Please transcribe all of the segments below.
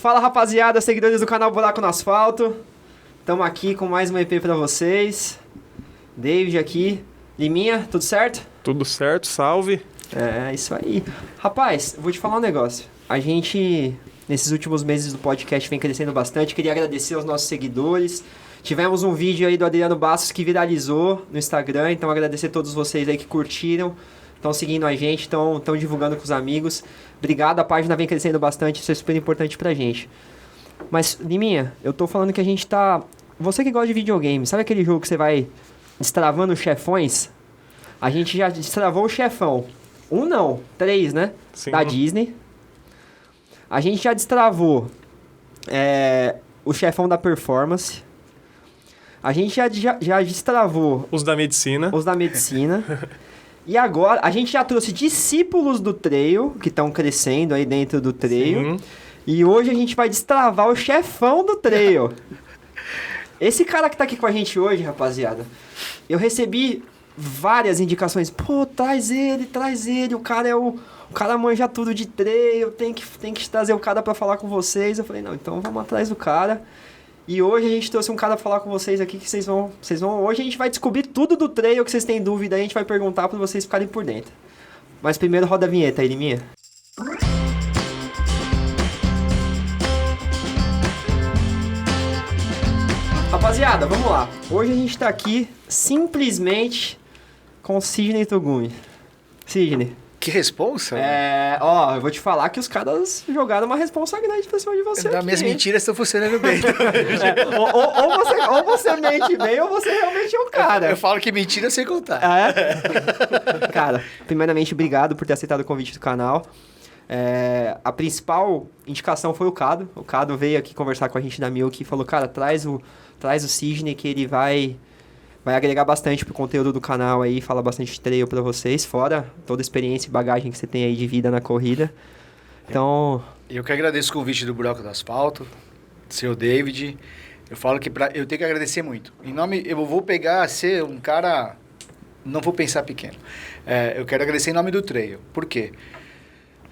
Fala, rapaziada, seguidores do canal Buraco no Asfalto. Estamos aqui com mais um EP pra vocês. David aqui. Liminha, tudo certo? Tudo certo, salve. É, isso aí. Rapaz, vou te falar um negócio. A gente, nesses últimos meses do podcast, vem crescendo bastante. Queria agradecer aos nossos seguidores. Tivemos um vídeo aí do Adriano Bastos que viralizou no Instagram. Então, agradecer a todos vocês aí que curtiram. Estão seguindo a gente, estão divulgando com os amigos. Obrigado, a página vem crescendo bastante, isso é super importante pra gente. Mas, Liminha, eu tô falando que a gente tá... Você que gosta de videogame, sabe aquele jogo que você vai destravando chefões? A gente já destravou o chefão. 1 não, 3, né? Sim. Da Disney. A gente já destravou o chefão da Performance. A gente já destravou... Os da medicina. Os da medicina. E agora, a gente já trouxe discípulos do Trail, que estão crescendo aí dentro do Trail. Sim. E hoje a gente vai destravar o chefão do Trail. Esse cara que tá aqui com a gente hoje, rapaziada, eu recebi várias indicações. Pô, traz ele. O cara manja tudo de Trail, tem que trazer o cara pra falar com vocês. Eu falei, não, então vamos atrás do cara. E hoje a gente trouxe um cara pra falar com vocês aqui que vocês vão... Hoje a gente vai descobrir tudo do Trail que vocês têm dúvida aí, a gente vai perguntar pra vocês ficarem por dentro. Mas primeiro roda a vinheta aí, Liminha. Rapaziada, vamos lá. Hoje a gente tá aqui simplesmente com o Sidney Togumi. Sidney. Que responsa? Eu vou te falar que os caras jogaram uma responsa grande pra cima de você aqui. Minhas mentiras estão funcionando bem. Ou você mente bem, ou você realmente é o cara. Eu falo que mentira eu sei contar. Cara, primeiramente, obrigado por ter aceitado o convite do canal. A principal indicação foi o Cado. O Cado veio aqui conversar com a gente da Milk e falou, cara, traz o Sidney que ele vai agregar bastante pro conteúdo do canal aí, falar bastante de trail pra vocês, fora toda a experiência e bagagem que você tem aí de vida na corrida. Então... Eu que agradeço o convite do Buraco do Asfalto, seu David. Eu falo que eu tenho que agradecer muito. Eu vou ser um cara... Não vou pensar pequeno. Eu quero agradecer em nome do trail. Por quê?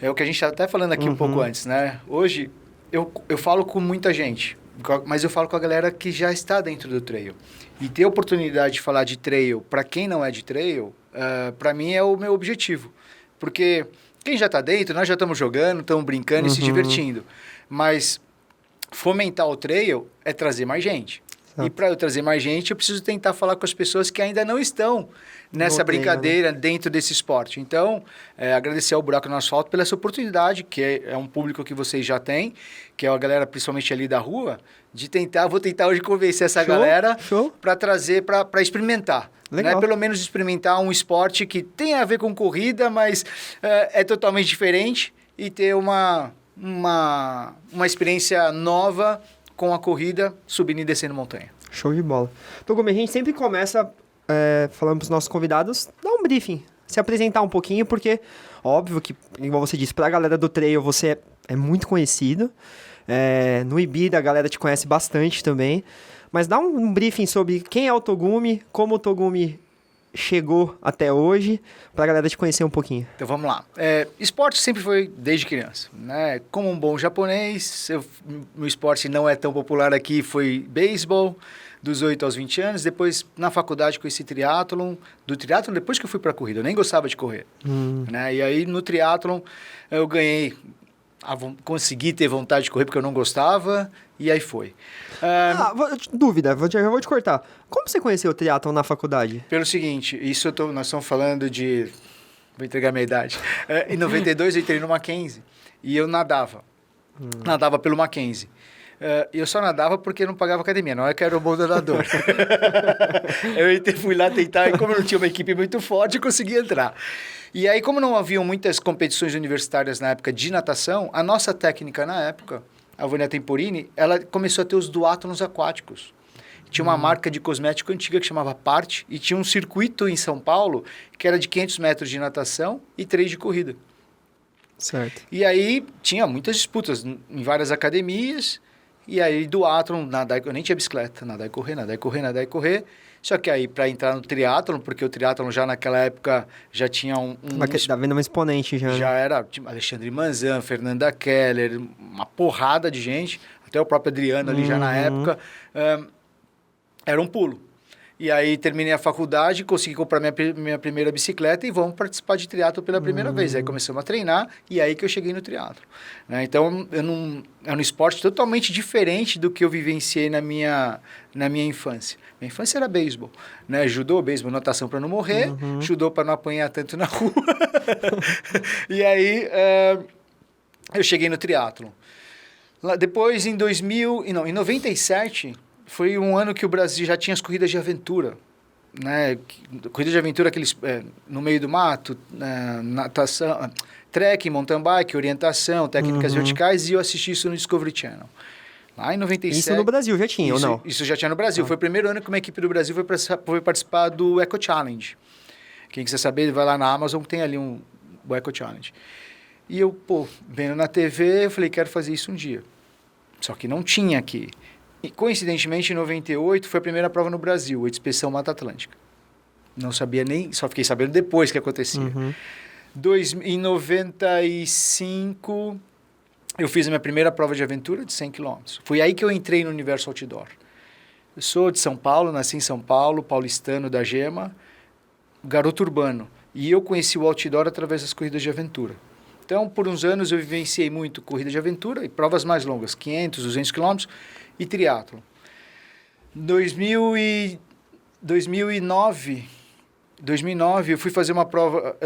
É o que a gente estava até falando aqui um pouco antes, né? Hoje, eu falo com muita gente, mas eu falo com a galera que já está dentro do trail. E ter a oportunidade de falar de trail para quem não é de trail, para mim é o meu objetivo. Porque quem já está dentro, nós já estamos jogando, estamos brincando e se divertindo. Mas fomentar o trail é trazer mais gente. E para eu trazer mais gente, eu preciso tentar falar com as pessoas que ainda não estão nessa brincadeira, dentro desse esporte. Então, agradecer ao Buraco no Asfalto pela essa oportunidade, que é um público que vocês já têm, que é a galera, principalmente ali da rua, vou tentar hoje convencer essa galera para trazer, para experimentar. Né? Pelo menos experimentar um esporte que tem a ver com corrida, mas é totalmente diferente e ter uma experiência nova com a corrida, subindo e descendo montanha. Show de bola. Togumi, a gente sempre começa falando para os nossos convidados, dar um briefing, se apresentar um pouquinho, porque, óbvio que, igual você disse, para a galera do trail você é muito conhecido. No Ibira a galera te conhece bastante também. Mas dá um briefing sobre quem é o Togumi, como o Togumi chegou até hoje, para a galera te conhecer um pouquinho. Então vamos lá. Esporte sempre foi desde criança, né? Como um bom japonês, meu esporte não é tão popular aqui, foi beisebol, dos 8 aos 20 anos. Depois, na faculdade, conheci triatlon. Do triatlon, depois que eu fui para a corrida, eu nem gostava de correr. Né? E aí, no triatlon, eu consegui ter vontade de correr porque eu não gostava, e aí foi. Dúvida, já vou te cortar. Como você conheceu o triatlon na faculdade? Pelo seguinte, nós estamos falando de... Vou entregar a minha idade. Em 92 eu entrei no Mackenzie e eu nadava. Nadava pelo Mackenzie. Eu só nadava porque não pagava academia, não é que eu era um bom nadador. Eu fui lá tentar, e como eu não tinha uma equipe muito forte, eu consegui entrar. E aí, como não haviam muitas competições universitárias na época de natação, a nossa técnica na época, a Vânia Temporini, ela começou a ter os duátlons aquáticos. Tinha uma marca de cosmético antiga que chamava Parte, e tinha um circuito em São Paulo que era de 500 metros de natação e 3 de corrida. Certo. E aí, tinha muitas disputas em várias academias. E aí, duátlon, nadar, eu nem tinha bicicleta, nadar e correr, nadar e correr, nadar e correr. Só que aí, para entrar no triatlon, porque o triatlon já naquela época já tinha Tá vendo uma exponente já. já era tipo, Alexandre Manzan, Fernanda Keller, uma porrada de gente, até o próprio Adriano ali já na época. Era um pulo. E aí terminei a faculdade, consegui comprar minha primeira bicicleta e vamos participar de triatlo pela primeira vez. Aí começamos a treinar e aí que eu cheguei no triatlo. Né? Então, é um esporte totalmente diferente do que eu vivenciei na minha infância. Minha infância era beisebol, né? Judô, beisebol, natação para não morrer, judô para não apanhar tanto na rua. E aí, eu cheguei no triatlo. Depois, em 97... foi um ano que o Brasil já tinha as corridas de aventura, né? Corridas de aventura, aqueles no meio do mato, natação, trekking, mountain bike, orientação, técnicas verticais, e eu assisti isso no Discovery Channel. Lá em 97... Isso no Brasil já tinha, ou não? Isso já tinha no Brasil. Foi o primeiro ano que uma equipe do Brasil foi participar do Eco Challenge. Quem quiser saber, vai lá na Amazon, tem ali o Eco Challenge. E eu, vendo na TV, eu falei, quero fazer isso um dia. Só que não tinha aqui. E, coincidentemente, em 98, foi a primeira prova no Brasil, a Expedição Mata Atlântica. Não sabia nem... Só fiquei sabendo depois que acontecia. Em 95, eu fiz a minha primeira prova de aventura de 100 km. Foi aí que eu entrei no universo outdoor. Eu sou de São Paulo, nasci em São Paulo, paulistano da Gema, garoto urbano. E eu conheci o outdoor através das corridas de aventura. Então, por uns anos, eu vivenciei muito corrida de aventura e provas mais longas, 500, 200 km, e triatlo. 2009, eu fui fazer uma prova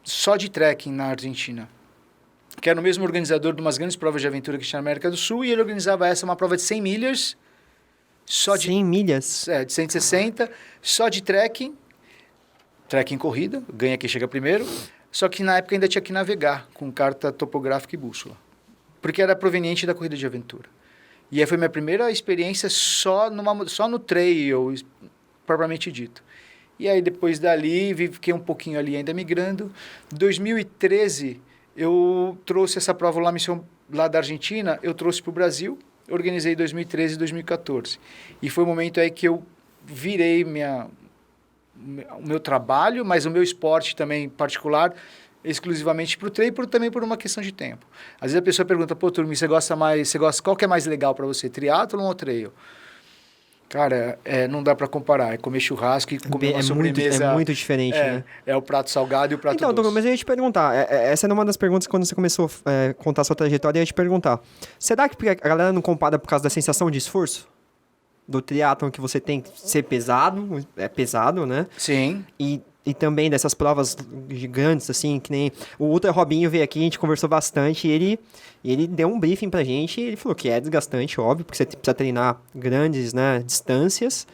só de trekking na Argentina, que era o mesmo organizador de umas grandes provas de aventura que tinha na América do Sul, e ele organizava uma prova de 100 milhas, 100 milhas? De 160, só de trekking corrida, ganha quem chega primeiro, só que na época ainda tinha que navegar com carta topográfica e bússola, porque era proveniente da corrida de aventura. E aí foi minha primeira experiência só no trail, propriamente dito. E aí depois dali, fiquei um pouquinho ali ainda migrando. Em 2013, eu trouxe essa prova lá da Argentina, eu trouxe para o Brasil, organizei em 2013 e 2014. E foi o momento aí que eu virei o meu trabalho, mas o meu esporte também particular, exclusivamente para o trail e também por uma questão de tempo. Às vezes a pessoa pergunta, Turmi, qual que é mais legal para você, triatlon ou trail? Cara, não dá para comparar, é comer churrasco e comer uma sobremesa. É muito diferente, né? É o prato salgado e o prato doce. Então, mas eu ia te perguntar, essa era uma das perguntas quando você começou a contar a sua trajetória, eu ia te perguntar, será que a galera não compara por causa da sensação de esforço? Do triatlon que você tem que ser pesado, é pesado, né? Sim. E também dessas provas gigantes, assim, que nem... O Ultra Robinho veio aqui, a gente conversou bastante, e ele deu um briefing pra gente, e ele falou que é desgastante, óbvio, porque você precisa treinar grandes, né, distâncias,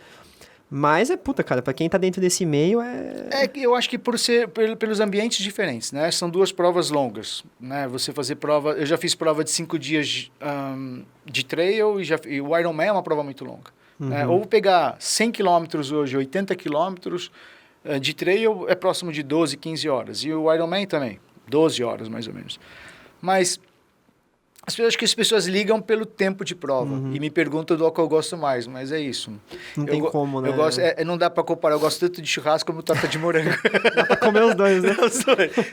mas cara, pra quem tá dentro desse meio que eu acho que pelos ambientes diferentes, né? São duas provas longas, né? Você fazer prova... Eu já fiz prova de 5 dias de trail, e o Ironman é uma prova muito longa. Né? Ou pegar 100 km hoje, 80 km... de trail é próximo de 12, 15 horas. E o Ironman também, 12 horas mais ou menos. Mas acho que as pessoas ligam pelo tempo de prova e me perguntam do qual eu gosto mais, mas é isso. Não tem como, né? Eu gosto, não dá para comparar, eu gosto tanto de churrasco como torta de morango. Dá para comer os dois, né?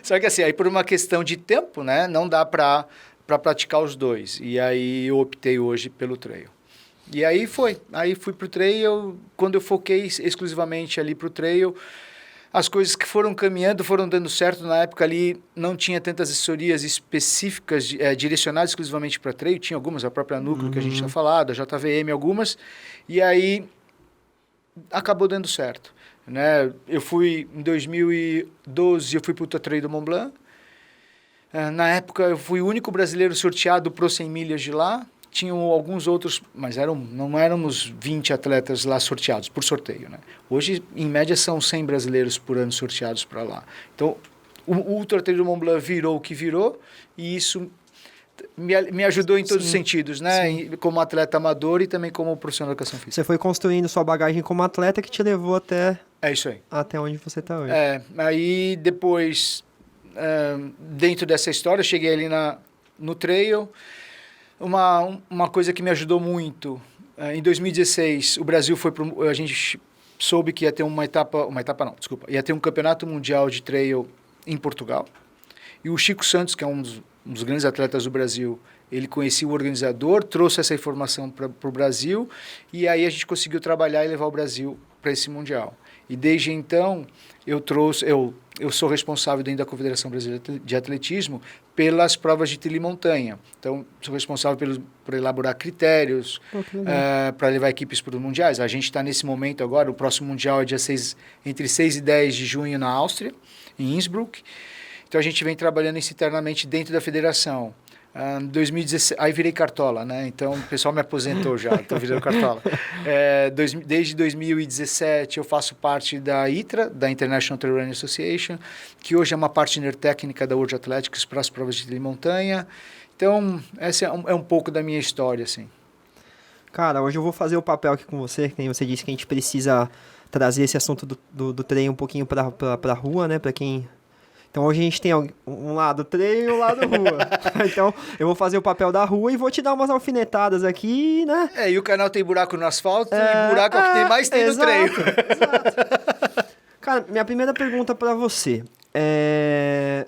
Só que assim, aí por uma questão de tempo, né, não dá para praticar os dois. E aí eu optei hoje pelo trail. E aí fui pro trail, quando eu foquei exclusivamente ali pro trail, as coisas que foram caminhando, foram dando certo. Na época ali não tinha tantas assessorias específicas direcionadas exclusivamente para trail, tinha algumas, a própria Núcleo que a gente tinha falado, a JVM, algumas, e aí acabou dando certo. Né? Em 2012, eu fui pro Ultra Trail do Mont Blanc. Na época eu fui o único brasileiro sorteado pro 100 milhas de lá. Tinham alguns outros, mas não éramos 20 atletas lá sorteados por sorteio, né? Hoje, em média, são 100 brasileiros por ano sorteados para lá. Então, o Ultra Trail do Mont Blanc virou o que virou, e isso me ajudou em todos os sentidos, né? Como atleta amador e também como profissional de educação física. Você foi construindo sua bagagem como atleta que te levou até... É isso aí. Até onde você está hoje. Aí depois, dentro dessa história, eu cheguei ali no trail. Uma coisa que me ajudou muito, em 2016, o Brasil soube que ia ter uma etapa não, desculpa, ia ter um campeonato mundial de trail em Portugal. E o Chico Santos, que é um dos grandes atletas do Brasil, ele conhecia o organizador, trouxe essa informação para o Brasil, e aí a gente conseguiu trabalhar e levar o Brasil para esse mundial. E desde então, eu sou responsável dentro da Confederação Brasileira de Atletismo pelas provas de trilha e montanha. Então, sou responsável por elaborar critérios para levar equipes para os mundiais. A gente está nesse momento agora, o próximo mundial é entre 6 e 10 de junho na Áustria, em Innsbruck. Então, a gente vem trabalhando isso internamente dentro da federação. 2016, aí virei cartola, né? Então o pessoal me aposentou já, estou virando cartola. Desde 2017 eu faço parte da ITRA, da International Trail Running Association, que hoje é uma partner técnica da World Athletics para as provas de trilha e montanha. Então, essa é um pouco da minha história, assim. Cara, hoje eu vou fazer o papel aqui com você, que nem você disse que a gente precisa trazer esse assunto do treino um pouquinho para a rua, né? Para quem... Então hoje a gente tem um lado treino e um lado rua. Então eu vou fazer o papel da rua e vou te dar umas alfinetadas aqui, né? E o canal tem buraco no asfalto e buraco é o que tem mais tem no treino. Exato. Cara, minha primeira pergunta para você é...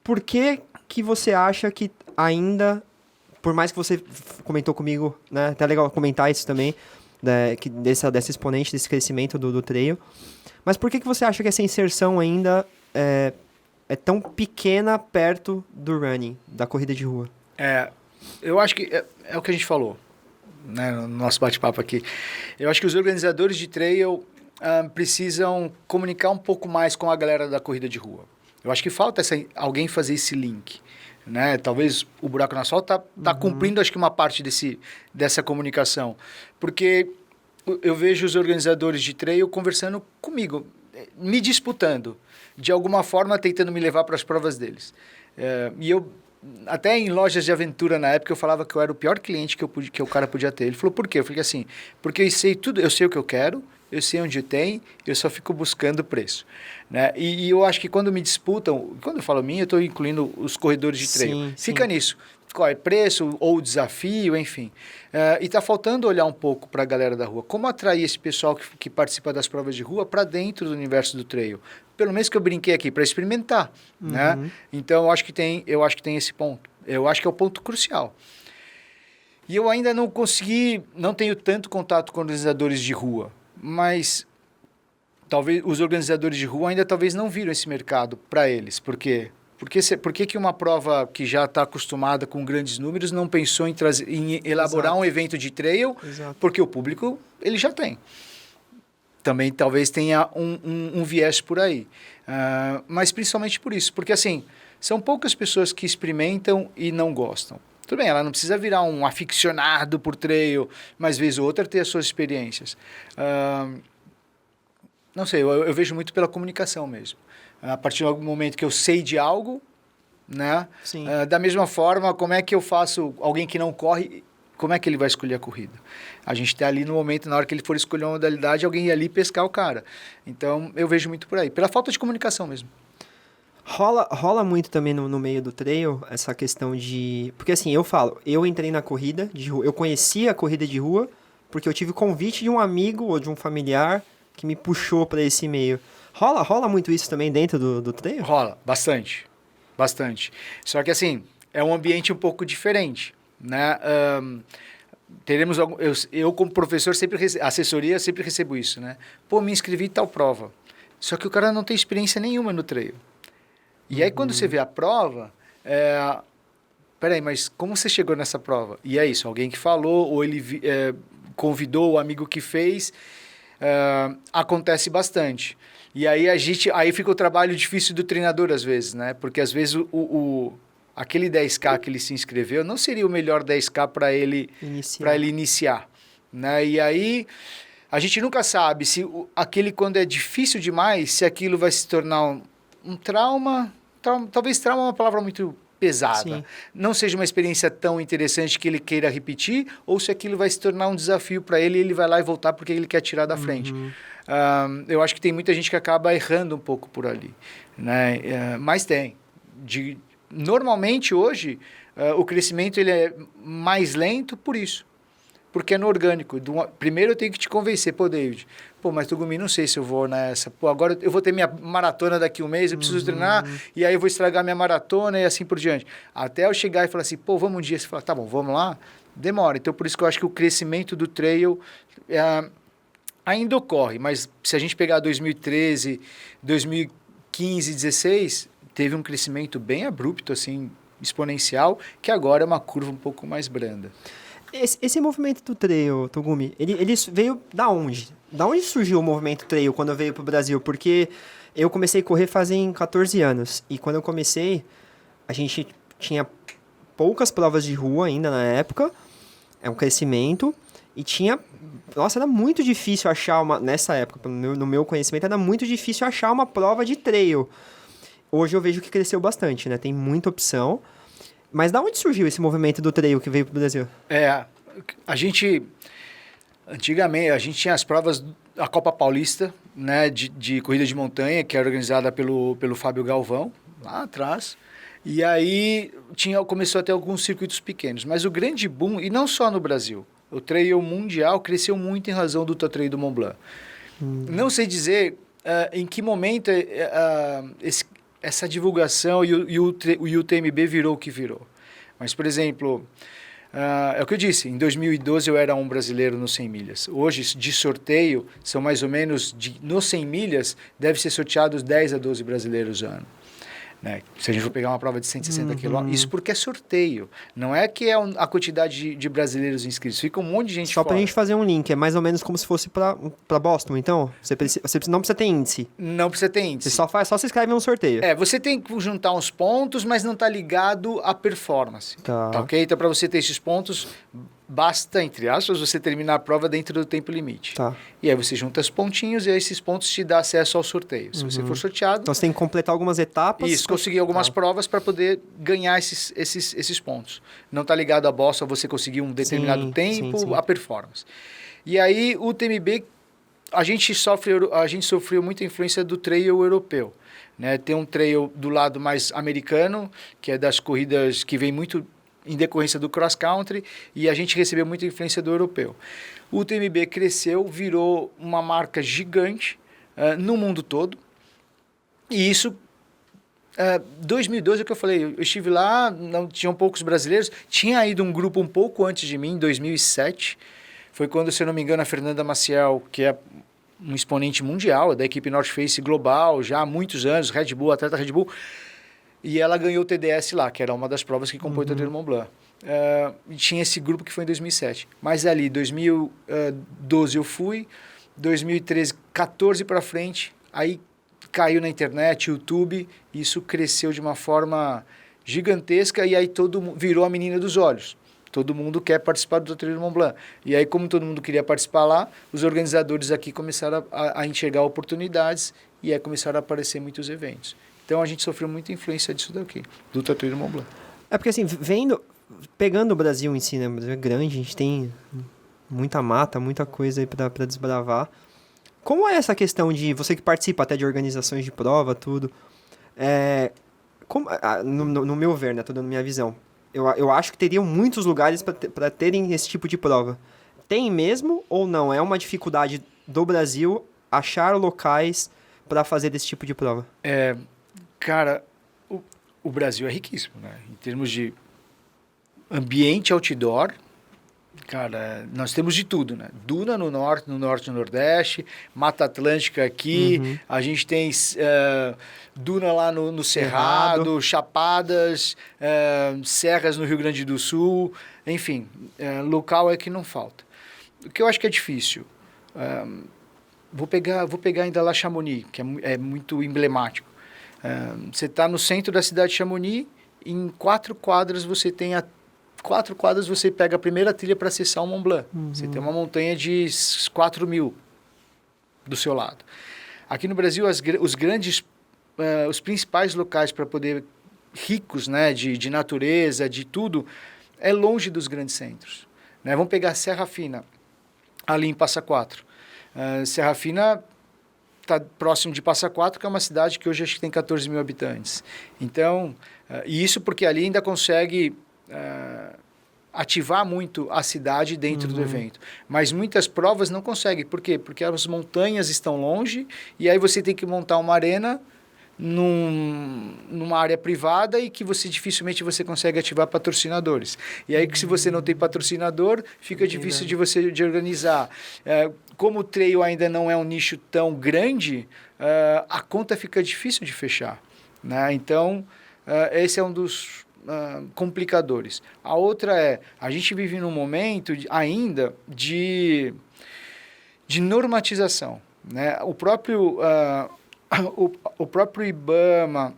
Por que você acha que ainda, por mais que você comentou comigo, né? Até legal comentar isso também, né, dessa exponente, desse crescimento do trail, mas por que você acha que essa inserção ainda é tão pequena perto do running, da corrida de rua? Eu acho que é o que a gente falou, né, no nosso bate-papo aqui. Eu acho que os organizadores de trail precisam comunicar um pouco mais com a galera da corrida de rua. Eu acho que falta alguém fazer esse link, né? Talvez o buraco no asfalto tá cumprindo, acho que uma parte dessa comunicação. Porque eu vejo os organizadores de trail conversando comigo, me disputando, de alguma forma tentando me levar para as provas deles. E eu, até em lojas de aventura na época, eu falava que eu era o pior cliente que o cara podia ter. Ele falou, por quê? Eu falei assim, porque eu sei tudo, eu sei o que eu quero, eu sei onde tem, eu só fico buscando preço. Né? E eu acho que quando me disputam, quando eu falo mim, eu estou incluindo os corredores de trail. Fica nisso. Qual é preço ou desafio, enfim. E está faltando olhar um pouco para a galera da rua. Como atrair esse pessoal que participa das provas de rua para dentro do universo do trail? Pelo menos que eu brinquei aqui, para experimentar. Né? Então, eu acho que tem esse ponto. Eu acho que é o ponto crucial. E eu ainda não tenho tanto contato com organizadores de rua, mas talvez os organizadores de rua ainda talvez não viram esse mercado para eles. Por quê? Por que uma prova que já está acostumada com grandes números não pensou em elaborar um evento de trail? Exato. Porque o público ele já tem. Também talvez tenha um viés por aí. Mas principalmente por isso. Porque assim, são poucas pessoas que experimentam e não gostam. Tudo bem, ela não precisa virar um aficionado por trail, mas vez ou outra ter as suas experiências. Não sei, eu vejo muito pela comunicação mesmo. A partir do momento que eu sei de algo, né? Da mesma forma, como é que eu faço alguém que não corre, como é que ele vai escolher a corrida? A gente está ali no momento, na hora que ele for escolher uma modalidade, alguém ir ali pescar o cara. Então, eu vejo muito por aí, pela falta de comunicação mesmo. Rola muito também no meio do trail essa questão de... Porque assim, eu entrei na corrida de rua, eu conhecia a corrida de rua porque eu tive convite de um amigo ou de um familiar que me puxou para esse meio. Rola muito isso também dentro do trail? Rola, bastante. Só que assim, é um ambiente um pouco diferente, né? Eu como professor, assessoria, sempre recebo isso, né? Pô, me inscrevi em tal prova. Só que o cara não tem experiência nenhuma no trail. E aí, quando você vê a prova, peraí, mas como você chegou nessa prova? E é isso, alguém que falou, ou ele convidou o amigo que fez, acontece bastante. E aí aí fica o trabalho difícil do treinador às vezes, né? Porque às vezes aquele 10K que ele se inscreveu não seria o melhor 10K para ele iniciar, né? E aí a gente nunca sabe se aquele, quando é difícil demais, se aquilo vai se tornar um trauma. Talvez trauma é uma palavra muito pesada. Sim. Não seja uma experiência tão interessante que ele queira repetir, ou se aquilo vai se tornar um desafio para ele e ele vai lá e voltar porque ele quer tirar da frente. Eu acho que tem muita gente que acaba errando um pouco por ali, né? Mas tem. Normalmente, hoje, o crescimento ele é mais lento por isso. porque é no orgânico. Primeiro eu tenho que te convencer, pô, David, pô, mas Tugumi, não sei se eu vou nessa. Pô, agora eu vou ter minha maratona daqui um mês, eu preciso treinar, e aí eu vou estragar minha maratona e assim por diante. Até eu chegar e falar assim, pô, vamos um dia. Você fala, tá bom, vamos lá? Demora. Então, por isso que eu acho que o crescimento do trail ainda ocorre, mas se a gente pegar 2013, 2015, 2016, teve um crescimento bem abrupto, assim, exponencial, que agora é uma curva um pouco mais branda. Esse movimento do trail, Togumi, ele veio da onde? Da onde surgiu o movimento trail quando veio para o Brasil? Porque eu comecei a correr fazem 14 anos. E quando eu comecei, a gente tinha poucas provas de rua ainda na época. É um crescimento. E tinha... Nossa, era muito difícil achar uma... Nessa época, no meu conhecimento, era muito difícil achar uma prova de trail. Hoje eu vejo que cresceu bastante, né? Tem muita opção. Mas da onde surgiu esse movimento do trail que veio para o Brasil? Antigamente, a gente tinha as provas, a Copa Paulista, né, de corrida de montanha, que era organizada pelo Fábio Galvão, lá atrás. E aí começou a ter alguns circuitos pequenos. Mas o grande boom, e não só no Brasil, o trail mundial cresceu muito em razão do Ultra Trail do Mont Blanc. Não sei dizer em que momento essa divulgação e o UTMB virou o que virou. Mas, por exemplo, é o que eu disse, em 2012 eu era um brasileiro nos 100 milhas. Hoje, de sorteio, são mais ou menos, nos 100 milhas, deve ser sorteados 10 a 12 brasileiros ano. Né? Se a gente for pegar uma prova de 160 quilômetros, isso porque é sorteio. Não é que é a quantidade de brasileiros inscritos. Fica um monte de gente Só fora. pra gente fazer um link, é mais ou menos como se fosse pra Boston, então? Você não precisa ter índice. Não precisa ter índice. Você só se inscreve um sorteio. Você tem que juntar uns pontos, mas não está ligado à performance. Tá. Ok? Então, para você ter esses pontos, basta, entre aspas, você terminar a prova dentro do tempo limite. Tá. E aí você junta os pontinhos e aí esses pontos te dão acesso ao sorteio. Se você for sorteado... Então você tem que completar algumas etapas. Isso, conseguir algumas provas para poder ganhar esses pontos. Não está ligado a Boston, você conseguir um determinado tempo, sim. a performance. E aí o TMB, a gente sofreu muita influência do trail europeu. Né? Tem um trail do lado mais americano, que é das corridas que vem muito em decorrência do cross country, e a gente recebeu muita influência do europeu. O TMB cresceu, virou uma marca gigante no mundo todo, e isso 2012 é o que eu falei, eu estive lá, não tinham poucos brasileiros, tinha ido um grupo um pouco antes de mim, em 2007, foi quando, se eu não me engano, a Fernanda Maciel, que é um exponente mundial da equipe North Face global, já há muitos anos, Red Bull, atleta Red Bull, e ela ganhou o TDS lá, que era uma das provas que compõe o Trail do Mont Blanc. E tinha esse grupo que foi em 2007. Mas ali, 2012 eu fui, 2013, 14 para frente, aí caiu na internet, YouTube, e isso cresceu de uma forma gigantesca, e aí virou a menina dos olhos. Todo mundo quer participar do Trail do Mont Blanc. E aí, como todo mundo queria participar lá, os organizadores aqui começaram a enxergar oportunidades, e aí começaram a aparecer muitos eventos. Então, a gente sofreu muita influência disso daqui, do Trail do Mont Blanc. É porque, assim, pegando o Brasil em si, né? O Brasil é grande, a gente tem muita mata, muita coisa aí pra desbravar. Como é essa questão de você que participa até de organizações de prova, tudo? No meu ver, né? Tô dando minha visão. Eu acho que teriam muitos lugares para terem esse tipo de prova. Tem mesmo ou não? É uma dificuldade do Brasil achar locais para fazer desse tipo de prova? Cara, o Brasil é riquíssimo, né? Em termos de ambiente outdoor, cara, nós temos de tudo, né? Duna no norte e no nordeste, Mata Atlântica aqui, a gente tem duna lá no Cerrado, Chapadas, serras no Rio Grande do Sul, enfim, local é que não falta. O que eu acho que é difícil, vou pegar ainda lá Chamonix, que é muito emblemático. Você está no centro da cidade de Chamonix, em 4 quadras você tem 4 quadras você pega a primeira trilha para acessar o Mont Blanc. Você tem uma montanha de 4.000 do seu lado. Aqui no Brasil, os principais locais para poder ricos, né, de natureza, de tudo, é longe dos grandes centros. Né? Vamos pegar Serra Fina, ali em Passa Quatro. Serra Fina está próximo de Passa Quatro, que é uma cidade que hoje acho que tem 14 mil habitantes. Então, e isso porque ali ainda consegue ativar muito a cidade dentro do evento. Mas muitas provas não conseguem. Por quê? Porque as montanhas estão longe e aí você tem que montar uma arena numa área privada e que dificilmente você consegue ativar patrocinadores. E aí que se você não tem patrocinador, fica difícil de organizar. Como o trail ainda não é um nicho tão grande, a conta fica difícil de fechar, né? Então, esse é um dos complicadores. A outra a gente vive num momento ainda de normatização, né? O próprio IBAMA,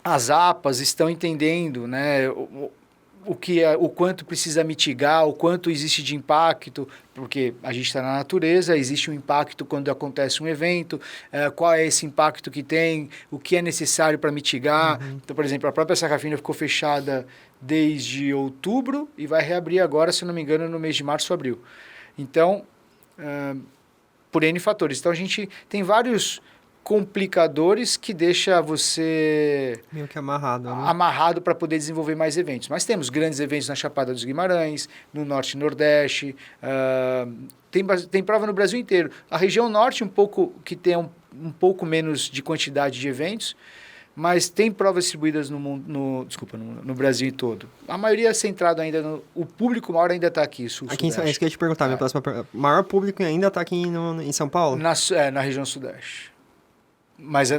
as APAs estão entendendo, né, o quanto precisa mitigar, o quanto existe de impacto, porque a gente está na natureza, existe um impacto quando acontece um evento, qual é esse impacto que tem, o que é necessário para mitigar. Então, por exemplo, a própria Serra Fina ficou fechada desde outubro e vai reabrir agora, se não me engano, no mês de março ou abril. Então, por N fatores. Então, a gente tem vários complicadores que deixa você meio que amarrado, né? Amarrado para poder desenvolver mais eventos. Mas temos grandes eventos na Chapada dos Guimarães, no Norte e Nordeste, tem prova no Brasil inteiro. A região Norte que tem um pouco menos de quantidade de eventos, mas tem provas distribuídas no Brasil todo. A maioria é centrado ainda o público maior ainda está aqui, sul, aqui Sudeste. É isso que eu ia te perguntar, minha próxima pergunta. O maior público ainda está aqui em São Paulo? Na região Sudeste. Mas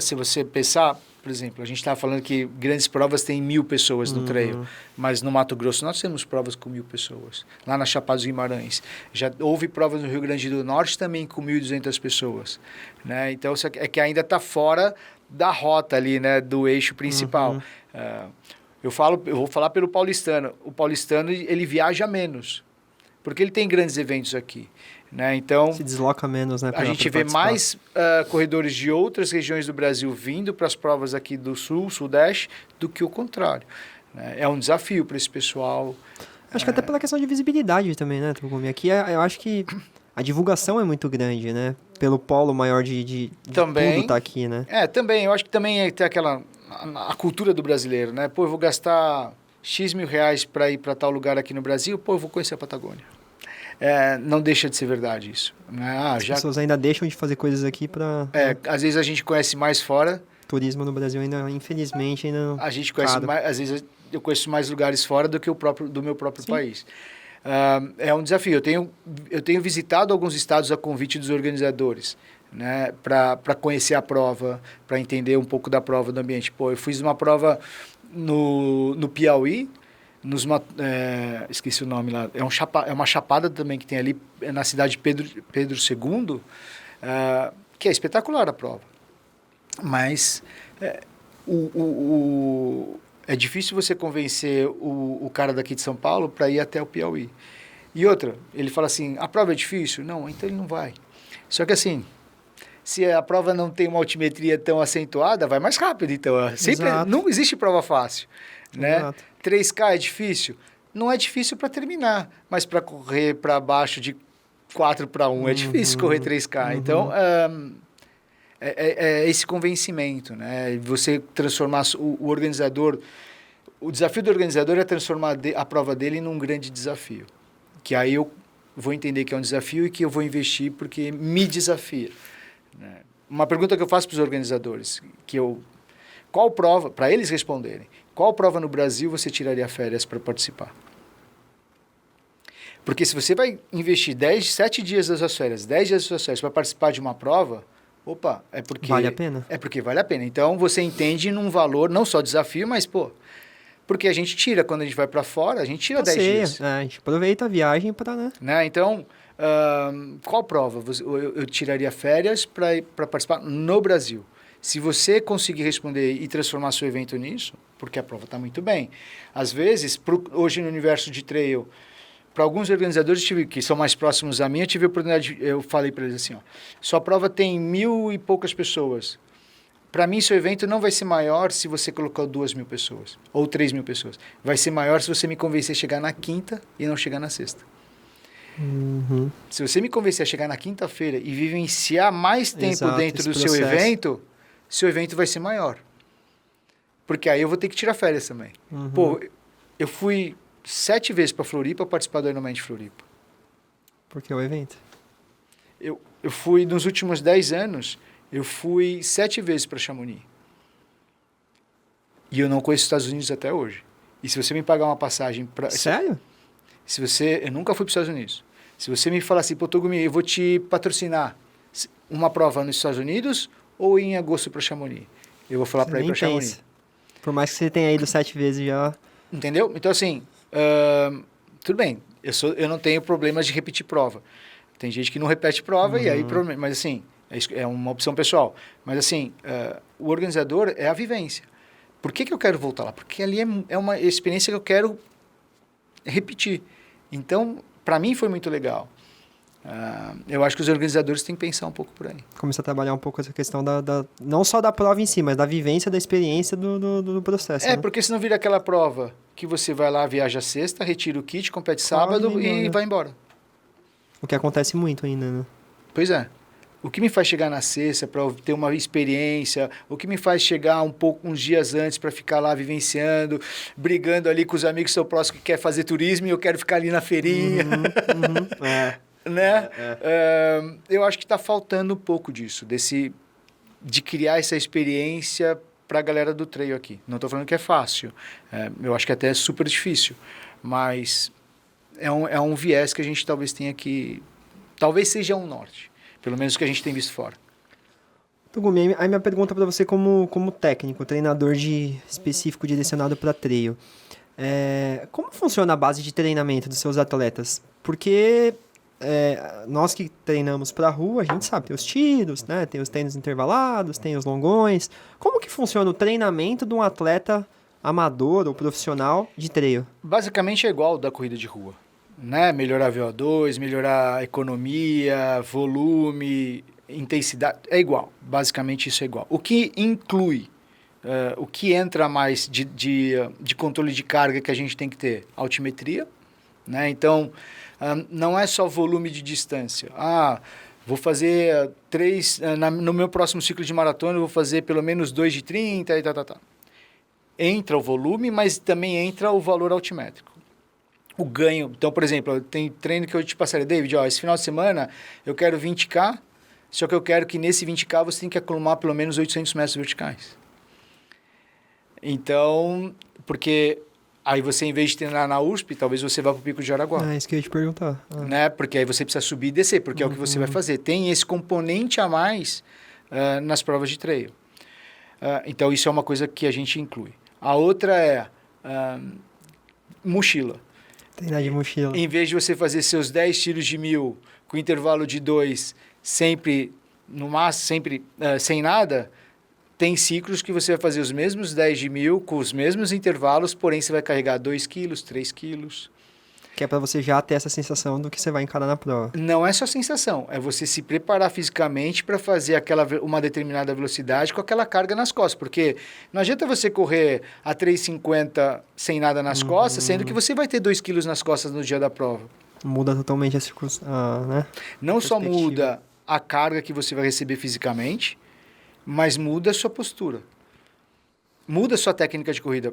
se você pensar, por exemplo, a gente estava falando que grandes provas têm 1.000 pessoas no trail, mas no Mato Grosso nós temos provas com 1.000 pessoas. Lá na Chapada dos Guimarães. Já houve provas no Rio Grande do Norte também com 1.200 pessoas. Né? Então, é que ainda está fora da rota ali, né, do eixo principal. Eu vou falar pelo paulistano. O paulistano, ele viaja menos, porque ele tem grandes eventos aqui. Né? Então, se desloca menos, né? A gente vê mais corredores de outras regiões do Brasil vindo para as provas aqui do Sul, Sudeste, do que o contrário. Né? É um desafio para esse pessoal. Acho que até pela questão de visibilidade também, né, Tugumi? Aqui eu acho que a divulgação é muito grande, né? Pelo polo maior de também, tudo tá aqui, né? Também. Eu acho que também tem a cultura do brasileiro, né? Pô, eu vou gastar X mil reais para ir para tal lugar aqui no Brasil, pô, eu vou conhecer a Patagônia. Não deixa de ser verdade isso. Né? As pessoas ainda deixam de fazer coisas aqui para... às vezes a gente conhece mais fora. Turismo no Brasil ainda, infelizmente, ainda não... A gente conhece mais, às vezes eu conheço mais lugares fora do que do meu próprio país. É um desafio. Eu tenho visitado alguns estados a convite dos organizadores, né, para conhecer a prova, para entender um pouco da prova, do ambiente. Pô, eu fiz uma prova no Piauí, esqueci o nome lá, é uma chapada também que tem ali na cidade de Pedro II, que é espetacular a prova. Mas é difícil você convencer o cara daqui de São Paulo para ir até o Piauí. E outra, ele fala assim, a prova é difícil? Não, então ele não vai. Só que assim, se a prova não tem uma altimetria tão acentuada, vai mais rápido. Então, não existe prova fácil. Né? 3K é difícil? Não é difícil para terminar, mas para correr para baixo de 4:1 é difícil correr 3K. Então, é esse convencimento, né? Você transformar o organizador... O desafio do organizador é transformar a prova dele num grande desafio. Que aí eu vou entender que é um desafio e que eu vou investir porque me desafia. Né? Uma pergunta que eu faço para os organizadores, qual prova, para eles responderem, qual prova no Brasil você tiraria férias para participar? Porque se você vai investir 7 dias das suas férias, 10 dias das suas férias para participar de uma prova, é porque... Vale a pena. É porque vale a pena. Então, você entende num valor, não só desafio, mas, porque a gente tira, quando a gente vai para fora, a gente tira 10 dias. A gente aproveita a viagem para, né? Então, qual prova eu tiraria férias para participar no Brasil? Se você conseguir responder e transformar seu evento nisso, porque a prova está muito bem. Às vezes, hoje no universo de trail, para alguns organizadores que são mais próximos a mim, eu tive a oportunidade, eu falei para eles assim, sua prova tem 1.000 e poucas pessoas. Para mim, seu evento não vai ser maior se você colocar 2.000 pessoas ou 3.000 pessoas. Vai ser maior se você me convencer a chegar na quinta e não chegar na sexta. Se você me convencer a chegar na quinta-feira e vivenciar mais tempo dentro do seu evento vai ser maior. Porque aí eu vou ter que tirar férias também. Pô, eu fui 7 vezes para Floripa participar do Ironman de Floripa. Porque é o evento. Eu fui, nos últimos 10 anos, eu fui 7 vezes para Chamonix. E eu não conheço os Estados Unidos até hoje. E se você me pagar uma passagem para... Sério? Eu nunca fui para os Estados Unidos. Se você me falar assim, pô, Togumi, eu vou te patrocinar uma prova nos Estados Unidos ou em agosto para Chamonix, eu vou falar para ir para Chamonix. Por mais que você tenha ido 7 vezes já. Entendeu? Então, assim, tudo bem, eu não tenho problemas de repetir prova. Tem gente que não repete prova e aí, mas assim, é uma opção pessoal. Mas assim, o organizador é a vivência. Por que eu quero voltar lá? Porque ali é uma experiência que eu quero repetir. Então, para mim foi muito legal. Eu acho que os organizadores têm que pensar um pouco por aí. Começar a trabalhar um pouco essa questão não só da prova em si, mas da vivência, da experiência do processo. Né? Porque senão vira aquela prova que você vai lá, viaja sexta, retira o kit, compete sábado e vai embora. O que acontece muito ainda, né? Pois é. O que me faz chegar na sexta para ter uma experiência, o que me faz chegar uns dias antes para ficar lá vivenciando, brigando ali com os amigos que são próximos que querem fazer turismo e eu quero ficar ali na feirinha. Né? Eu acho que está faltando um pouco disso, de criar essa experiência para a galera do trail aqui. Não estou falando que é fácil, eu acho que até é super difícil, mas é um viés que a gente talvez tenha que... Talvez seja um norte, pelo menos o que a gente tem visto fora. Togumi, aí minha pergunta para você como técnico, treinador específico direcionado para trail. Como funciona a base de treinamento dos seus atletas? Porque nós que treinamos para a rua, a gente sabe, tem os tiros, né? Tem os treinos intervalados, tem os longões. Como que funciona o treinamento de um atleta amador ou profissional de trail? Basicamente é igual ao da corrida de rua. Né? Melhorar VO2, melhorar a economia, volume, intensidade, é igual. Basicamente isso é igual. O que inclui, o que entra mais de controle de carga que a gente tem que ter? Altimetria, né? Então, não é só volume de distância. Vou fazer 3, no meu próximo ciclo de maratona eu vou fazer pelo menos 2 de 30 e tá. Entra o volume, mas também entra o valor altimétrico. O ganho, então, por exemplo, tem treino que eu te passaria, David, esse final de semana eu quero 20K, só que eu quero que nesse 20K você tem que acumular pelo menos 800 metros verticais. Então, porque aí você, em vez de treinar na USP, talvez você vá para o Pico de Jaraguá. É isso que eu ia te perguntar. Né? Porque aí você precisa subir e descer, porque é o que você vai fazer. Tem esse componente a mais nas provas de trail. Então, isso é uma coisa que a gente inclui. A outra é mochila. Treinar de mochila. Em vez de você fazer seus 10 tiros de 1.000 com intervalo de 2, sempre, no máximo, sempre sem nada, tem ciclos que você vai fazer os mesmos 10 de 1.000 com os mesmos intervalos, porém você vai carregar 2 quilos, 3 quilos. Que é para você já ter essa sensação do que você vai encarar na prova. Não é só sensação, é você se preparar fisicamente para fazer uma determinada velocidade com aquela carga nas costas, porque não adianta você correr a 3,50 sem nada nas costas, sendo que você vai ter 2 quilos nas costas no dia da prova. Muda totalmente a circunstância, né? Não só muda a carga que você vai receber fisicamente, mas muda a sua postura. Muda a sua técnica de corrida.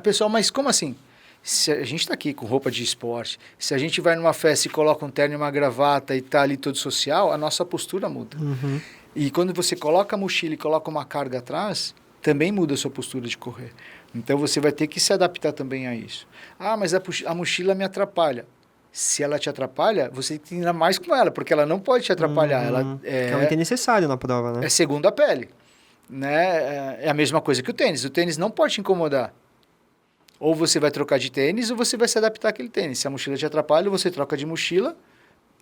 Pessoal, mas como assim? Se a gente está aqui com roupa de esporte, se a gente vai numa festa e coloca um terno e uma gravata e está ali todo social, a nossa postura muda. E quando você coloca a mochila e coloca uma carga atrás, também muda a sua postura de correr. Então você vai ter que se adaptar também a isso. Mas a mochila me atrapalha. Se ela te atrapalha, você tem que ir mais com ela, porque ela não pode te atrapalhar. Ela é um item necessário na prova, né? É segunda pele. Né? É a mesma coisa que o tênis. O tênis não pode te incomodar. Ou você vai trocar de tênis ou você vai se adaptar àquele tênis. Se a mochila te atrapalha, você troca de mochila,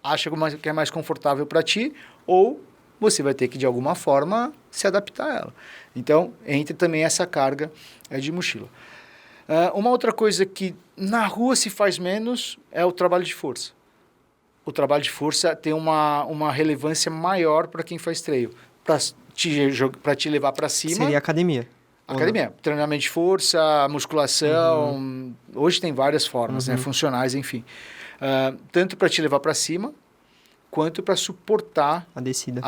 acha que é mais confortável para ti, ou você vai ter que, de alguma forma, se adaptar a ela. Então, entra também essa carga de mochila. Uma outra coisa que na rua se faz menos é o trabalho de força. O trabalho de força tem uma relevância maior para quem faz trail. Para te levar para cima... Seria academia. Academia, treinamento de força, musculação, hoje tem várias formas, né, funcionais, enfim. Tanto para te levar para cima, quanto para suportar a descida.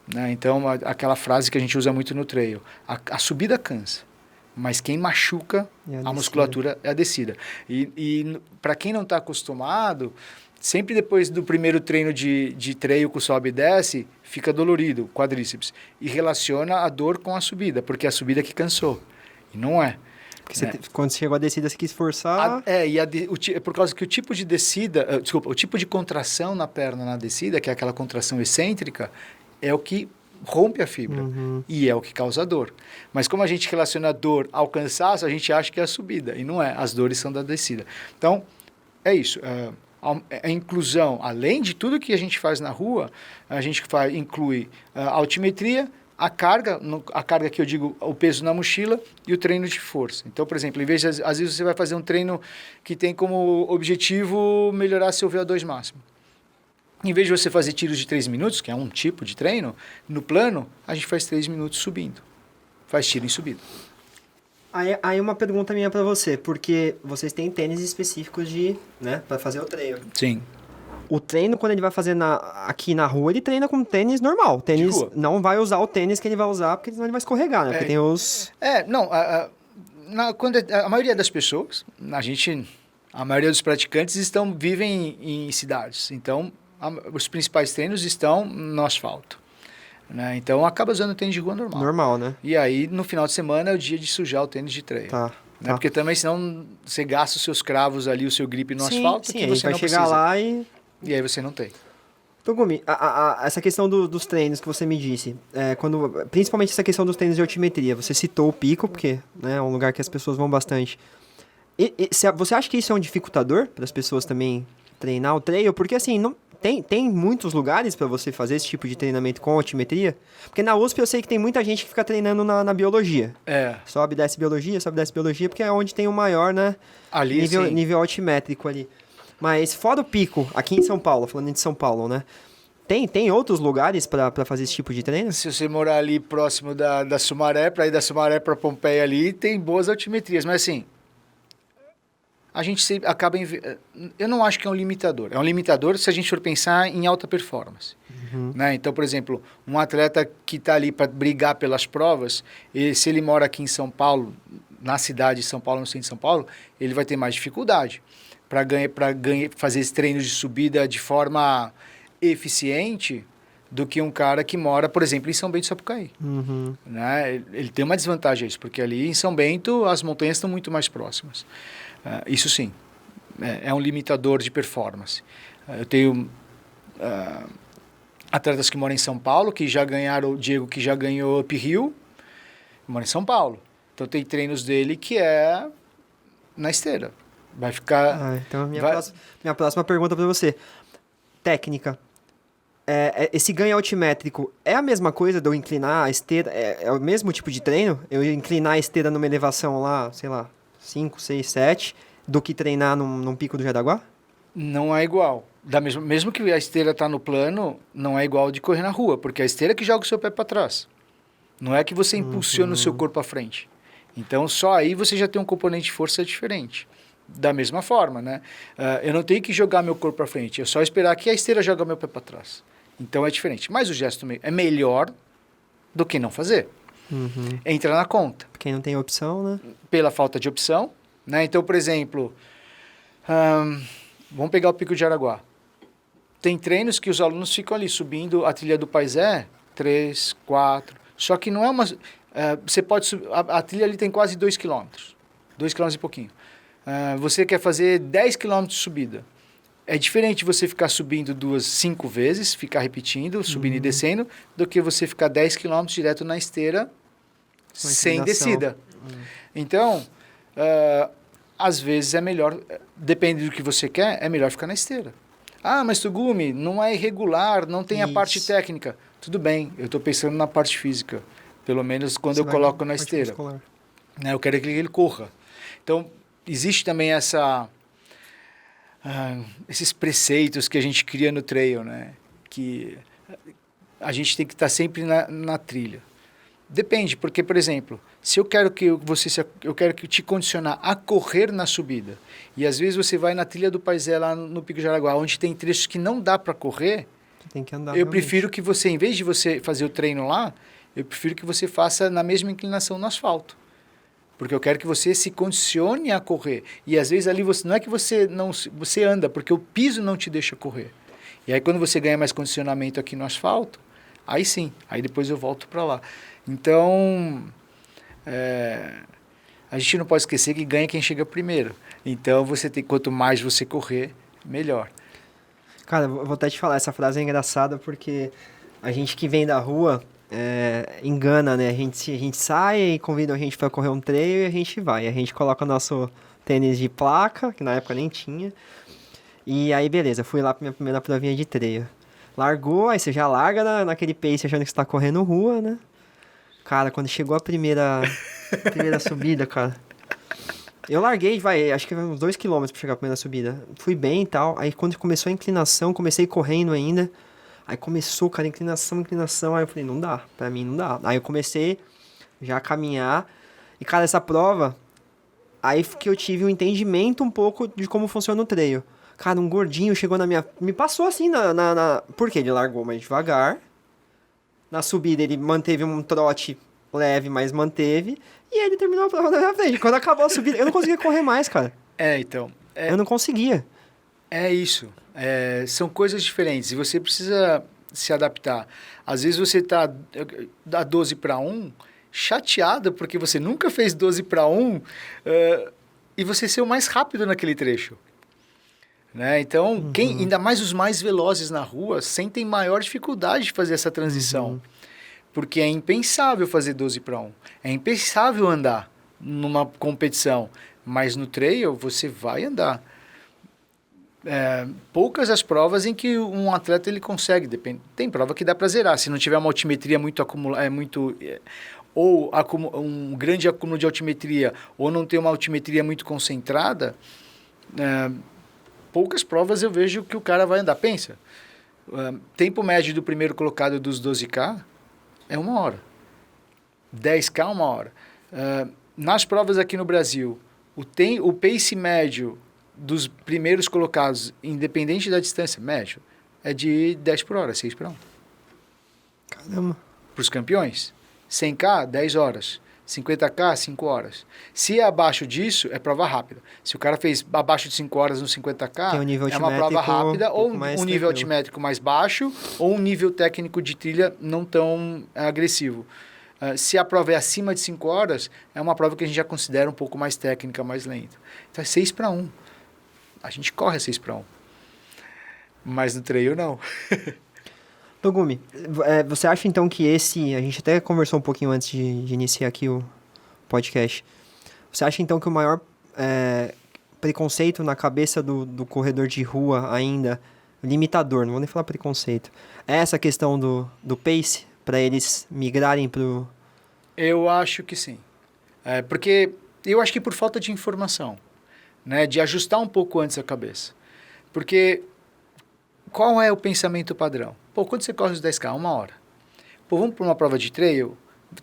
Né? Então, aquela frase que a gente usa muito no trail, a subida cansa, Mas quem machuca a musculatura é a descida. E para quem não está acostumado, sempre depois do primeiro treino de treino com sobe e desce, fica dolorido o quadríceps. E relaciona a dor com a subida, porque é a subida que cansou. E não é. Porque quando você chegou à descida, você quis forçar... É por causa que o tipo de descida... o tipo de contração na perna na descida, que é aquela contração excêntrica, é o que rompe a fibra. E é o que causa dor. Mas como a gente relaciona a dor ao cansaço, a gente acha que é a subida. E não é. As dores são da descida. Então, é isso. A inclusão, além de tudo que a gente faz na rua, a gente inclui a altimetria, a carga que eu digo, o peso na mochila e o treino de força. Então, por exemplo, em vez de, às vezes você vai fazer um treino que tem como objetivo melhorar seu VO2 máximo. Em vez de você fazer tiros de 3 minutos, que é um tipo de treino, no plano, a gente faz 3 minutos subindo. Faz tiro em subida. Aí uma pergunta minha pra você, porque vocês têm tênis específicos para fazer o treino. Sim. O treino, quando ele vai fazer aqui na rua, ele treina com tênis normal. Tênis não vai usar o tênis que ele vai usar, porque senão ele vai escorregar, né? Porque tem os... Quando a maioria das pessoas, a maioria dos praticantes vivem em cidades. Então, os principais treinos estão no asfalto. Né? Então, acaba usando o tênis de rua normal. Normal, né? E aí, no final de semana, é o dia de sujar o tênis de treino. Tá. Né? Porque também, senão, você gasta os seus cravos ali, o seu grip no asfalto, sim, que você vai não chegar precisa. lá e... E aí você não tem. Então, Gumi, essa questão dos treinos que você me disse, principalmente essa questão dos treinos de altimetria, você citou o pico, porque é um lugar que as pessoas vão bastante. Você acha que isso é um dificultador para as pessoas também treinar o trail? Porque assim, não, tem muitos lugares para você fazer esse tipo de treinamento com altimetria? Porque na USP eu sei que tem muita gente que fica treinando na biologia. Sobe, desce biologia, porque é onde tem o maior, né, ali, nível altimétrico ali. Mas fora o pico, aqui em São Paulo, falando de São Paulo, né? Tem outros lugares para fazer esse tipo de treino? Se você morar ali próximo da Sumaré, para ir da Sumaré para Pompeia ali, tem boas altimetrias. Mas assim, a gente sempre acaba... Eu não acho que é um limitador. É um limitador se a gente for pensar em alta performance. Né? Então, por exemplo, um atleta que está ali para brigar pelas provas, se ele mora aqui em São Paulo, na cidade de São Paulo, no centro de São Paulo, ele vai ter mais dificuldade para fazer esse treino de subida de forma eficiente do que um cara que mora, por exemplo, em São Bento do Sapucaí. Né? Ele tem uma desvantagem isso, porque ali em São Bento as montanhas estão muito mais próximas. Isso sim, é um limitador de performance. Eu tenho atletas que moram em São Paulo, que já ganharam, o Diego que já ganhou uphill, mora em São Paulo. Então tem treinos dele que é na esteira. Vai ficar... então minha próxima pergunta para você. Técnica. Esse ganho altimétrico é a mesma coisa de eu inclinar a esteira? É o mesmo tipo de treino? Eu inclinar a esteira numa elevação lá, sei lá, 5, 6, 7, do que treinar num pico do Jaraguá? Não é igual. Mesmo que a esteira está no plano, não é igual de correr na rua, porque a esteira é que joga o seu pé para trás. Não é que você impulsiona o seu corpo à frente. Então, só aí você já tem um componente de força diferente. Da mesma forma, né? Eu não tenho que jogar meu corpo para frente, é só esperar que a esteira jogue meu pé para trás. Então é diferente. Mas o gesto é melhor do que não fazer. Entra na conta. Quem não tem opção, né? Pela falta de opção. Né? Então, por exemplo, vamos pegar o Pico de Jaraguá. Tem treinos que os alunos ficam ali subindo a trilha do Paisé, 3, 4. Só que não é uma... você pode subir... A trilha ali tem quase 2 km. 2 km e pouquinho. Você quer fazer 10 km de subida. É diferente você ficar subindo 5 vezes, ficar repetindo, subindo e descendo, do que você ficar 10 km direto na esteira sem descida. Então, às vezes é melhor, depende do que você quer, é melhor ficar na esteira. Mas Tugumi, não é irregular, não tem a parte técnica. Tudo bem, eu estou pensando na parte física, pelo menos quando eu coloco na esteira. Eu quero que ele corra. Então, existe também esses preceitos que a gente cria no trail, né? Que a gente tem que estar sempre na trilha. Depende, porque, por exemplo, se eu quero que eu quero que te condicionar a correr na subida, e às vezes você vai na trilha do Paisé lá no Pico Jaraguá, onde tem trechos que não dá para correr, tem que andar eu prefiro que você, em vez de você fazer o treino lá, eu prefiro que você faça na mesma inclinação no asfalto. Porque eu quero que você se condicione a correr. E às vezes ali não é que você anda, porque o piso não te deixa correr. E aí quando você ganha mais condicionamento aqui no asfalto, aí sim, aí depois eu volto para lá. Então, a gente não pode esquecer que ganha quem chega primeiro. Então, quanto mais você correr, melhor. Cara, eu vou até te falar, essa frase é engraçada porque a gente que vem da rua engana, né? A gente sai e convida a gente para correr um trail e a gente vai. A gente coloca nosso tênis de placa, que na época nem tinha. E aí, beleza, fui lá pra minha primeira provinha de trail. Largou, aí você já larga naquele pace achando que você tá correndo rua, né? Cara, quando chegou a primeira subida, cara... Eu larguei, acho que uns 2 km pra chegar a primeira subida. Fui bem e tal. Aí quando começou a inclinação, comecei correndo ainda. Aí começou, cara, inclinação. Aí eu falei, não dá, pra mim não dá. Aí eu comecei já a caminhar. E, cara, essa prova, aí que eu tive um entendimento um pouco de como funciona o trail. Cara, um gordinho chegou me passou assim porque ele largou mais devagar. Na subida ele manteve um trote leve, mas manteve. E ele terminou a prova na minha frente. Quando acabou a subida, eu não conseguia correr mais, cara. Então... Eu não conseguia. É isso. São coisas diferentes. E você precisa se adaptar. Às vezes você está a 12 para 1, chateado porque você nunca fez 12 para 1 e você ser o mais rápido naquele trecho. Né? Então, ainda mais os mais velozes na rua sentem maior dificuldade de fazer essa transição. Porque é impensável fazer 12 para 1. É impensável andar numa competição. Mas no trail você vai andar. Poucas as provas em que um atleta ele consegue. Tem prova que dá para zerar. Se não tiver uma altimetria muito acumulada, ou um grande acúmulo de altimetria, ou não ter uma altimetria muito concentrada, poucas provas eu vejo que o cara vai andar. Pensa, tempo médio do primeiro colocado dos 12K é 1 hora. 10K, 1 hora. Nas provas aqui no Brasil, o pace médio dos primeiros colocados, independente da distância, médio, é de 10 por hora, 6 por 1. Caramba. Para os campeões, 100K, 10 horas. 50K, 5 horas. Se é abaixo disso, é prova rápida. Se o cara fez abaixo de 5 horas no 50K, é uma prova rápida, ou um nível altimétrico mais baixo, ou um nível técnico de trilha não tão agressivo. Se a prova é acima de 5 horas, é uma prova que a gente já considera um pouco mais técnica, mais lenta. Então é 6 para 1. A gente corre a 6 para 1. Mas no trail, não. Togumi, você acha então que a gente até conversou um pouquinho antes de iniciar aqui o podcast, você acha então que o maior preconceito na cabeça do corredor de rua ainda, limitador, não vou nem falar preconceito, é essa questão do pace, para eles migrarem pro... Eu acho que sim. Porque eu acho que por falta de informação, né, de ajustar um pouco antes a cabeça. Porque qual é o pensamento padrão? Pô, quando você corre os 10K, 1 hora. Pô, vamos para uma prova de trail,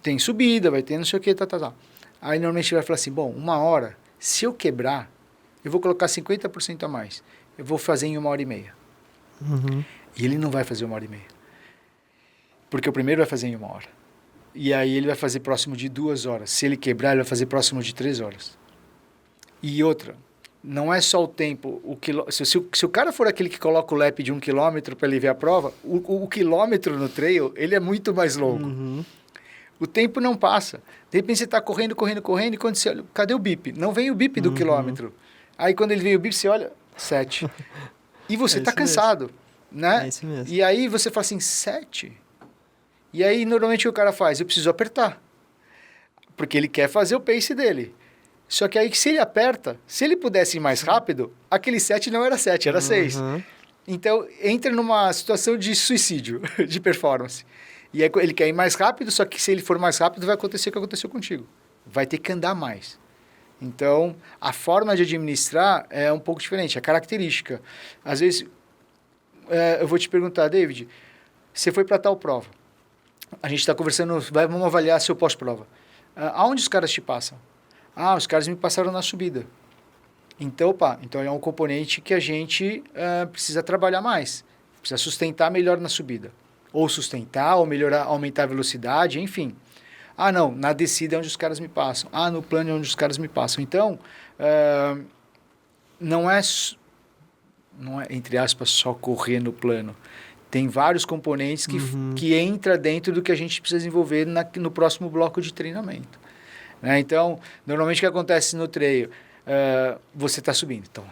tem subida, vai ter não sei o que, tá. Aí normalmente vai falar assim, bom, 1 hora, se eu quebrar, eu vou colocar 50% a mais. Eu vou fazer em 1h30. E ele não vai fazer 1h30. Porque o primeiro vai fazer em 1 hora. E aí ele vai fazer próximo de 2 horas. Se ele quebrar, ele vai fazer próximo de 3 horas. E outra, não é só o tempo. Se o cara for aquele que coloca o lap de 1 km para ele ver a prova, o quilômetro no trail, ele é muito mais longo. O tempo não passa. De repente você está correndo, e quando você olha, cadê o bip? Não vem o bip do quilômetro. Aí quando ele vem o bip, você olha, 7. E você está cansado, né? É isso mesmo. E aí você fala assim, 7? E aí normalmente o que o cara faz? Eu preciso apertar. Porque ele quer fazer o pace dele. Só que aí, se ele aperta, se ele pudesse ir mais rápido, aquele 7 não era 7, era 6. Então, entra numa situação de suicídio, de performance. E aí, ele quer ir mais rápido, só que se ele for mais rápido, vai acontecer o que aconteceu contigo. Vai ter que andar mais. Então, a forma de administrar é um pouco diferente, a característica. Às vezes, eu vou te perguntar, David, você foi para tal prova. A gente está conversando, vamos avaliar seu pós-prova. Aonde os caras te passam? Os caras me passaram na subida. Então é um componente que a gente precisa trabalhar mais. Precisa sustentar melhor na subida. Ou sustentar, ou melhorar, aumentar a velocidade, enfim. Ah, não, na descida é onde os caras me passam. Ah, no plano é onde os caras me passam. Então, não é, entre aspas, só correr no plano. Tem vários componentes que entra dentro do que a gente precisa desenvolver no próximo bloco de treinamento. Né? Então, normalmente o que acontece no treino, você está subindo. Então,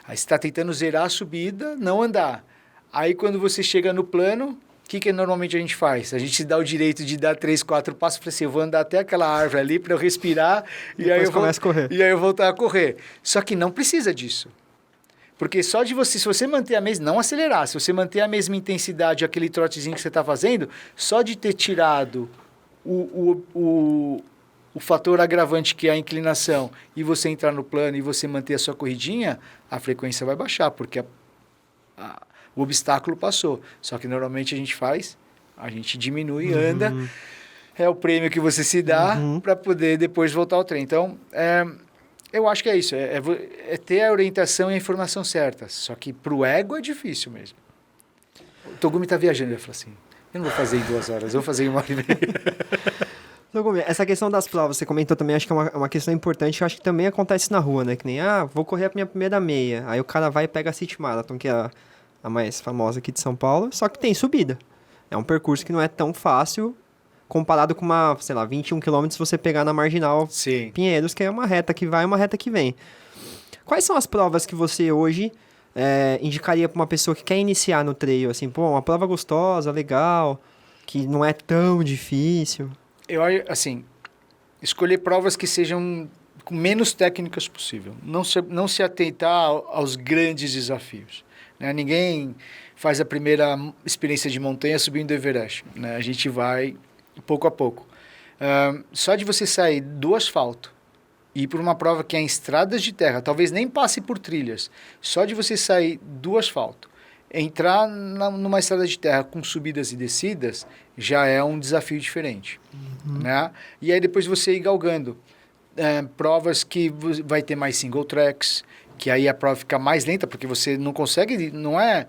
aí você está tentando zerar a subida, não andar. Aí quando você chega no plano, o que normalmente a gente faz? A gente se dá o direito de dar 3, 4 passos para assim, eu vou andar até aquela árvore ali para eu respirar e aí eu começo a correr. E aí eu voltar a correr. Só que não precisa disso. Porque só de você, se você manter a mesma, não acelerar, se você manter a mesma intensidade, aquele trotezinho que você está fazendo, só de ter tirado o fator agravante que é a inclinação e você entrar no plano e você manter a sua corridinha, a frequência vai baixar, porque o obstáculo passou. Só que normalmente a gente diminui, anda, é o prêmio que você se dá para poder depois voltar ao treino. Então, eu acho que é isso, é ter a orientação e a informação certa. Só que para o ego é difícil mesmo. O Togumi está viajando, ele falou assim, eu não vou fazer em 2 horas, eu vou fazer em 1h30. Togumi, essa questão das provas, você comentou também, acho que é uma questão importante, eu acho que também acontece na rua, né? Que nem, vou correr a minha primeira meia, aí o cara vai e pega a City Marathon, que é a mais famosa aqui de São Paulo, só que tem subida. É um percurso que não é tão fácil comparado com uma, sei lá, 21 km se você pegar na Marginal Sim. Pinheiros, que é uma reta que vai e uma reta que vem. Quais são as provas que você hoje indicaria para uma pessoa que quer iniciar no trail? Assim, uma prova gostosa, legal, que não é tão difícil. Eu, assim, escolher provas que sejam com menos técnicas possível. Não se atentar aos grandes desafios. Né? Ninguém faz a primeira experiência de montanha subindo o Everest. Né? A gente vai pouco a pouco. Só de você sair do asfalto e ir por uma prova que é em estradas de terra, talvez nem passe por trilhas, só de você sair do asfalto, entrar numa estrada de terra com subidas e descidas, já é um desafio diferente. Né? E aí depois você ir galgando. Provas que vai ter mais single tracks, que aí a prova fica mais lenta, porque você não consegue, não é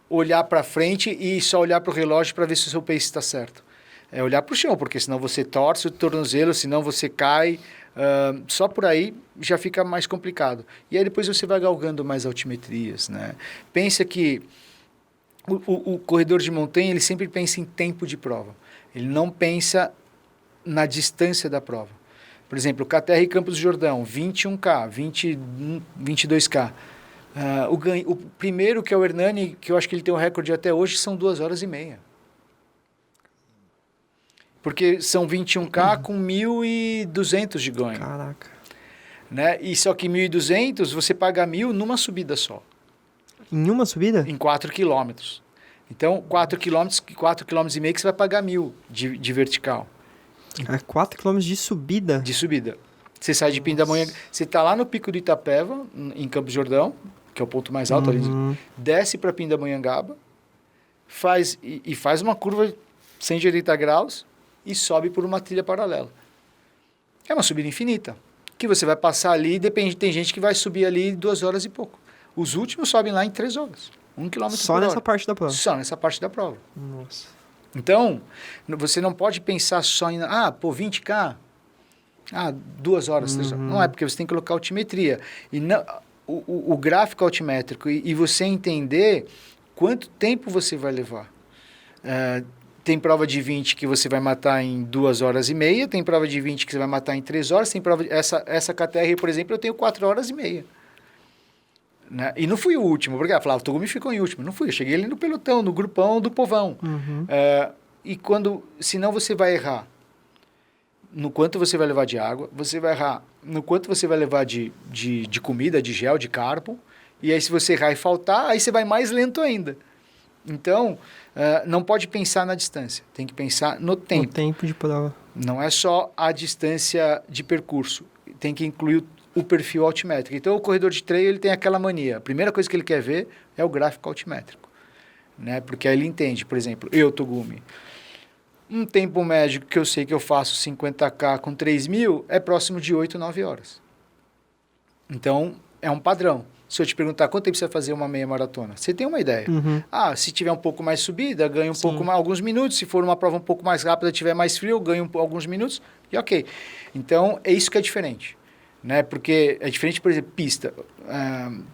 olhar para frente e só olhar para o relógio para ver se o seu pace está certo. É olhar para o chão, porque senão você torce o tornozelo, senão você cai. Só por aí já fica mais complicado. E aí depois você vai galgando mais altimetrias. Né? Pensa que o corredor de montanha, ele sempre pensa em tempo de prova. Ele não pensa na distância da prova. Por exemplo, o KTR Campos do Jordão, 21K, 22K. O primeiro, que é o Hernani, que eu acho que ele tem o recorde até hoje, são 2h30. Porque são 21K com 1.200 de ganho. Caraca. Né? E só que 1.200, você paga 1.000 numa subida só. Em uma subida? Em 4 quilômetros. Então, 4,5 km que você vai pagar 1.000 de vertical. 4 km de subida? De subida. Você sai de Pindamonhangaba, você está lá no Pico do Itapeva, em Campos do Jordão, que é o ponto mais alto ali, desce para Pindamonhangaba, faz uma curva 180 graus e sobe por uma trilha paralela. É uma subida infinita, que você vai passar ali, tem gente que vai subir ali 2 horas e pouco. Os últimos sobem lá em 3 horas, 1 km Só por hora. nessa parte da prova? Só nessa parte da prova. Nossa. Então, você não pode pensar só em, 20K, 2 horas, 3 horas. Não é, porque você tem que colocar altimetria. E não, o gráfico altimétrico e você entender quanto tempo você vai levar. Tem prova de 20 que você vai matar em 2h30, tem prova de 20 que você vai matar em 3 horas, tem prova essa KTR, por exemplo, eu tenho 4h30. Né? E não fui o último, porque ela falava, o Togumi ficou em último. Não fui, eu cheguei ali no pelotão, no grupão do povão. E senão você vai errar no quanto você vai levar de água, você vai errar no quanto você vai levar de comida, de gel, de carbo, e aí se você errar e faltar, aí você vai mais lento ainda. Então, não pode pensar na distância, tem que pensar no tempo. O tempo de prova. Não é só a distância de percurso, tem que incluir o perfil altimétrico. Então, o corredor de trail, ele tem aquela mania. A primeira coisa que ele quer ver é o gráfico altimétrico. Né? Porque aí ele entende, por exemplo, eu, Togumi, um tempo médio que eu sei que eu faço 50K com 3.000 é próximo de 8, 9 horas. Então, é um padrão. Se eu te perguntar quanto tempo você vai fazer uma meia maratona, você tem uma ideia. Se tiver um pouco mais subida, ganho pouco mais, alguns minutos. Se for uma prova um pouco mais rápida, tiver mais frio, ganho alguns minutos e ok. Então, é isso que é diferente. Né? Porque é diferente, por exemplo, pista.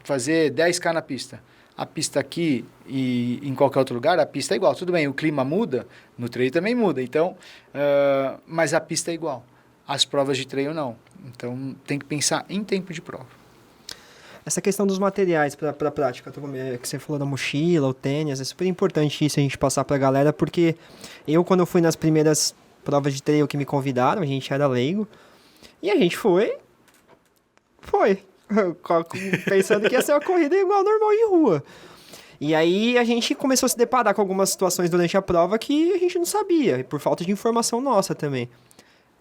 Fazer 10K na pista. A pista aqui e em qualquer outro lugar, a pista é igual. Tudo bem, o clima muda, no trail também muda. Então, mas a pista é igual. As provas de trail não. Então, tem que pensar em tempo de prova. Essa questão dos materiais para a prática, que você falou da mochila, o tênis, é super importante isso a gente passar para a galera, porque eu, quando eu fui nas primeiras provas de trail que me convidaram, a gente era leigo, e a gente foi, pensando que ia ser uma corrida igual normal de rua. E aí a gente começou a se deparar com algumas situações durante a prova que a gente não sabia, e por falta de informação nossa também.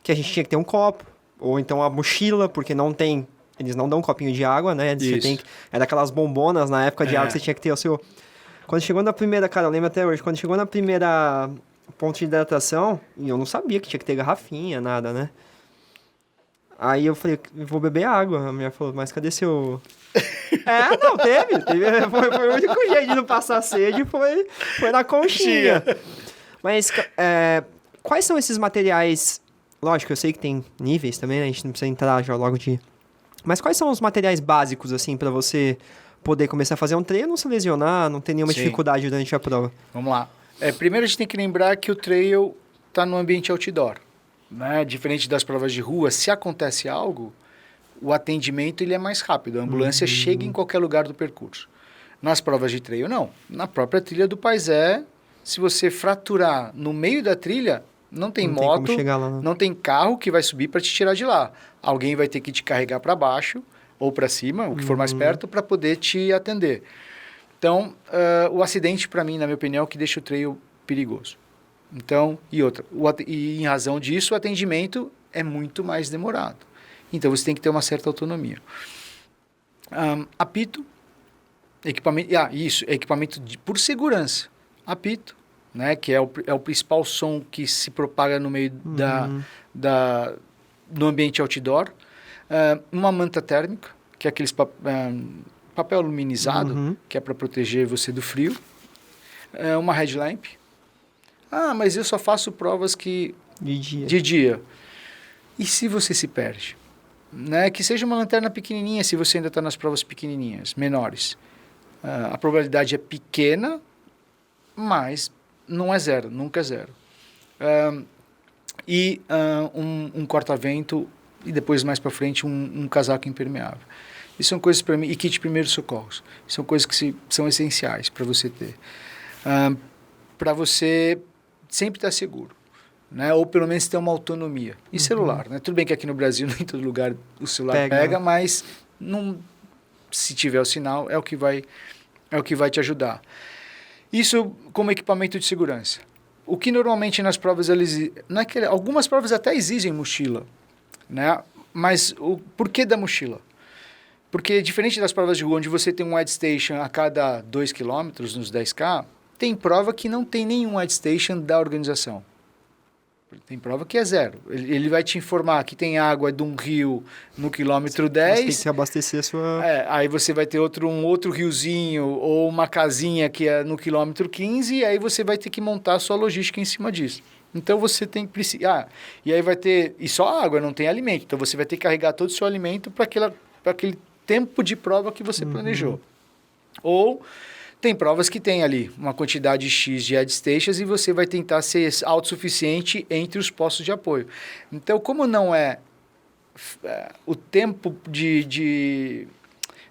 Que a gente tinha que ter um copo, ou então a mochila, porque não tem... Eles não dão um copinho de água, né? Você tem que... Era aquelas bombonas na época de água que você tinha que ter o seu... Quando chegou na primeira... Cara, eu lembro até hoje. Quando chegou na primeira ponto de hidratação, e eu não sabia que tinha que ter garrafinha, nada, né? Aí eu falei, vou beber água. A mulher falou, mas cadê seu... Não, teve. Foi o único jeito de não passar sede, foi na conchinha. Mas quais são esses materiais... Lógico, eu sei que tem níveis também, né? A gente não precisa entrar já logo de... Mas quais são os materiais básicos, assim, para você poder começar a fazer um trail, não se lesionar, não ter nenhuma dificuldade durante a prova? Vamos lá. Primeiro a gente tem que lembrar que o trail está no ambiente outdoor. Né? Diferente das provas de rua, se acontece algo, o atendimento ele é mais rápido. A ambulância chega em qualquer lugar do percurso. Nas provas de trail, não. Na própria trilha do Paisé, se você fraturar no meio da trilha... Não tem moto, como chegar lá, né? Não tem carro que vai subir para te tirar de lá. Alguém vai ter que te carregar para baixo ou para cima, o que for mais perto, para poder te atender. Então, o acidente, para mim, na minha opinião, é o que deixa o trail perigoso. Então, e em razão disso, o atendimento é muito mais demorado. Então, você tem que ter uma certa autonomia. Apito, equipamento... equipamento por segurança. Apito. Né, que é o principal som que se propaga no meio do ambiente outdoor. Uma manta térmica, que é aqueles papel aluminizado, que é para proteger você do frio. Uma headlamp. Mas eu só faço provas de dia. E se você se perde? Né, que seja uma lanterna pequenininha, se você ainda está nas provas pequenininhas, menores. A probabilidade é pequena, mas... não é zero, nunca é zero. Um corta-vento e depois mais para frente um casaco impermeável. Isso são coisas para mim, e kit de primeiros socorros. São coisas que são essenciais para você ter. Para você sempre estar seguro. Né? Ou pelo menos ter uma autonomia. E celular. Né? Tudo bem que aqui no Brasil, nem em todo lugar o celular pega, mas não, se tiver o sinal, é o que vai te ajudar. Isso como equipamento de segurança. O que normalmente nas provas, algumas provas até exigem mochila, né? Mas o porquê da mochila? Porque diferente das provas de rua, onde você tem um aid station a cada 2 km nos 10K, tem prova que não tem nenhum aid station da organização. Tem prova que é zero. Ele vai te informar que tem água de um rio no quilômetro 10. Você tem que abastecer a sua... aí você vai ter um outro riozinho ou uma casinha que é no quilômetro 15 e aí você vai ter que montar a sua logística em cima disso. Então você tem que precisar... e aí vai ter... E só água, não tem alimento. Então você vai ter que carregar todo o seu alimento para aquele tempo de prova que você planejou. Ou... tem provas que tem ali uma quantidade X de aid stations e você vai tentar ser autossuficiente entre os postos de apoio. Então, como não é o tempo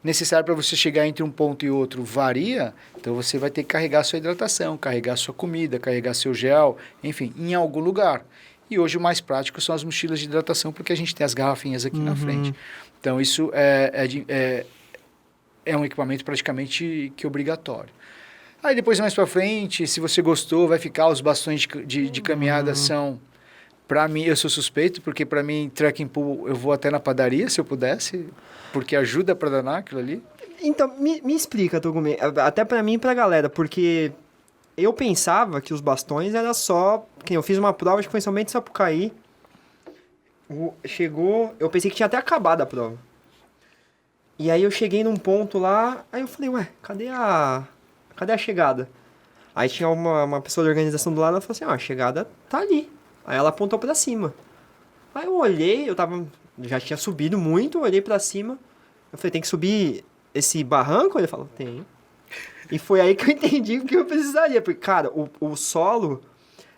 necessário para você chegar entre um ponto e outro varia, então você vai ter que carregar sua hidratação, carregar sua comida, carregar seu gel, enfim, em algum lugar. E hoje o mais prático são as mochilas de hidratação, porque a gente tem as garrafinhas aqui na frente. Então, isso é um equipamento praticamente que obrigatório. Aí depois mais para frente, se você gostou, vai ficar os bastões de caminhada são... Para mim, eu sou suspeito, porque para mim, trekking pool, eu vou até na padaria, se eu pudesse, porque ajuda para danar aquilo ali. Então, me explica, Togumi, até para mim e pra galera, porque eu pensava que os bastões era só... que eu fiz uma prova, acho que foi em São Bento de Sapucaí, chegou... eu pensei que tinha até acabado a prova. E aí eu cheguei num ponto lá, aí eu falei, ué, cadê a chegada? Aí tinha uma pessoa da organização do lado, ela falou assim, a chegada tá ali. Aí ela apontou pra cima. Aí eu olhei, já tinha subido muito, eu olhei pra cima, eu falei, tem que subir esse barranco? Ele falou, tem. E foi aí que eu entendi o que eu precisaria, porque, cara, o solo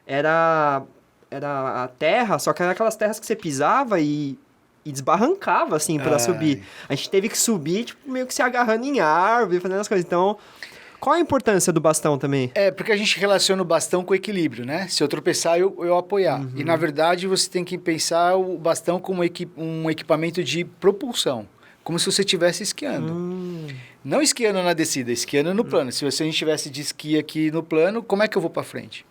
era a terra, só que era aquelas terras que você pisava e desbarrancava, assim, pra subir. A gente teve que subir, tipo, meio que se agarrando em árvore, fazendo as coisas. Então, qual a importância do bastão também? Porque a gente relaciona o bastão com o equilíbrio, né? Se eu tropeçar, eu apoiar. E, na verdade, você tem que pensar o bastão como um equipamento de propulsão. Como se você estivesse esquiando. Não esquiando na descida, esquiando no plano. Se a gente estivesse de esqui aqui no plano, como é que eu vou para frente?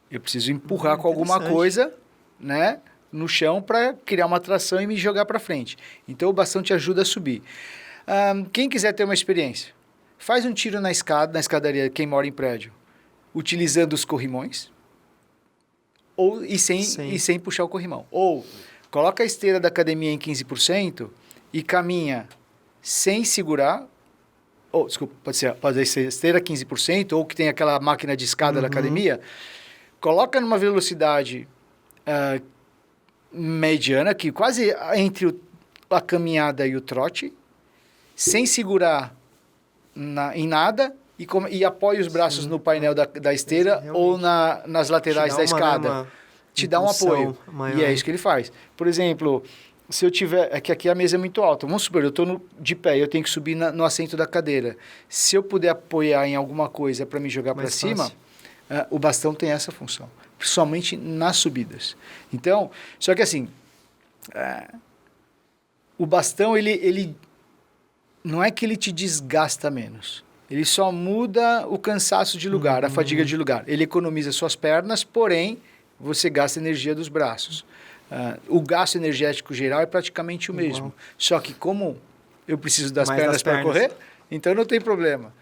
Eu preciso empurrar com alguma coisa, né, no chão para criar uma tração e me jogar para frente. Então, o bastão te ajuda a subir. Quem quiser ter uma experiência, faz um tiro na escadaria, quem mora em prédio, utilizando os corrimões e sem puxar o corrimão. Ou coloca a esteira da academia em 15% e caminha sem segurar. Desculpa, pode ser esteira 15%, ou que tem aquela máquina de escada da academia. Coloca numa velocidade mediana, que quase entre a caminhada e o trote, sem segurar em nada, e apoia os braços no painel da esteira ou nas laterais da escada. Te dá um apoio. Maior. E é isso que ele faz. Por exemplo, se eu tiver... É que aqui a mesa é muito alta. Vamos supor, eu estou de pé, eu tenho que subir no assento da cadeira. Se eu puder apoiar em alguma coisa para me jogar para cima, o bastão tem essa função. Principalmente nas subidas. Então, só que assim, o bastão, ele não é que ele te desgasta menos. Ele só muda o cansaço de lugar, a fadiga de lugar. Ele economiza suas pernas, porém, você gasta energia dos braços. O gasto energético geral é praticamente o mesmo. Só que como eu preciso das pernas para correr, então não tem problema.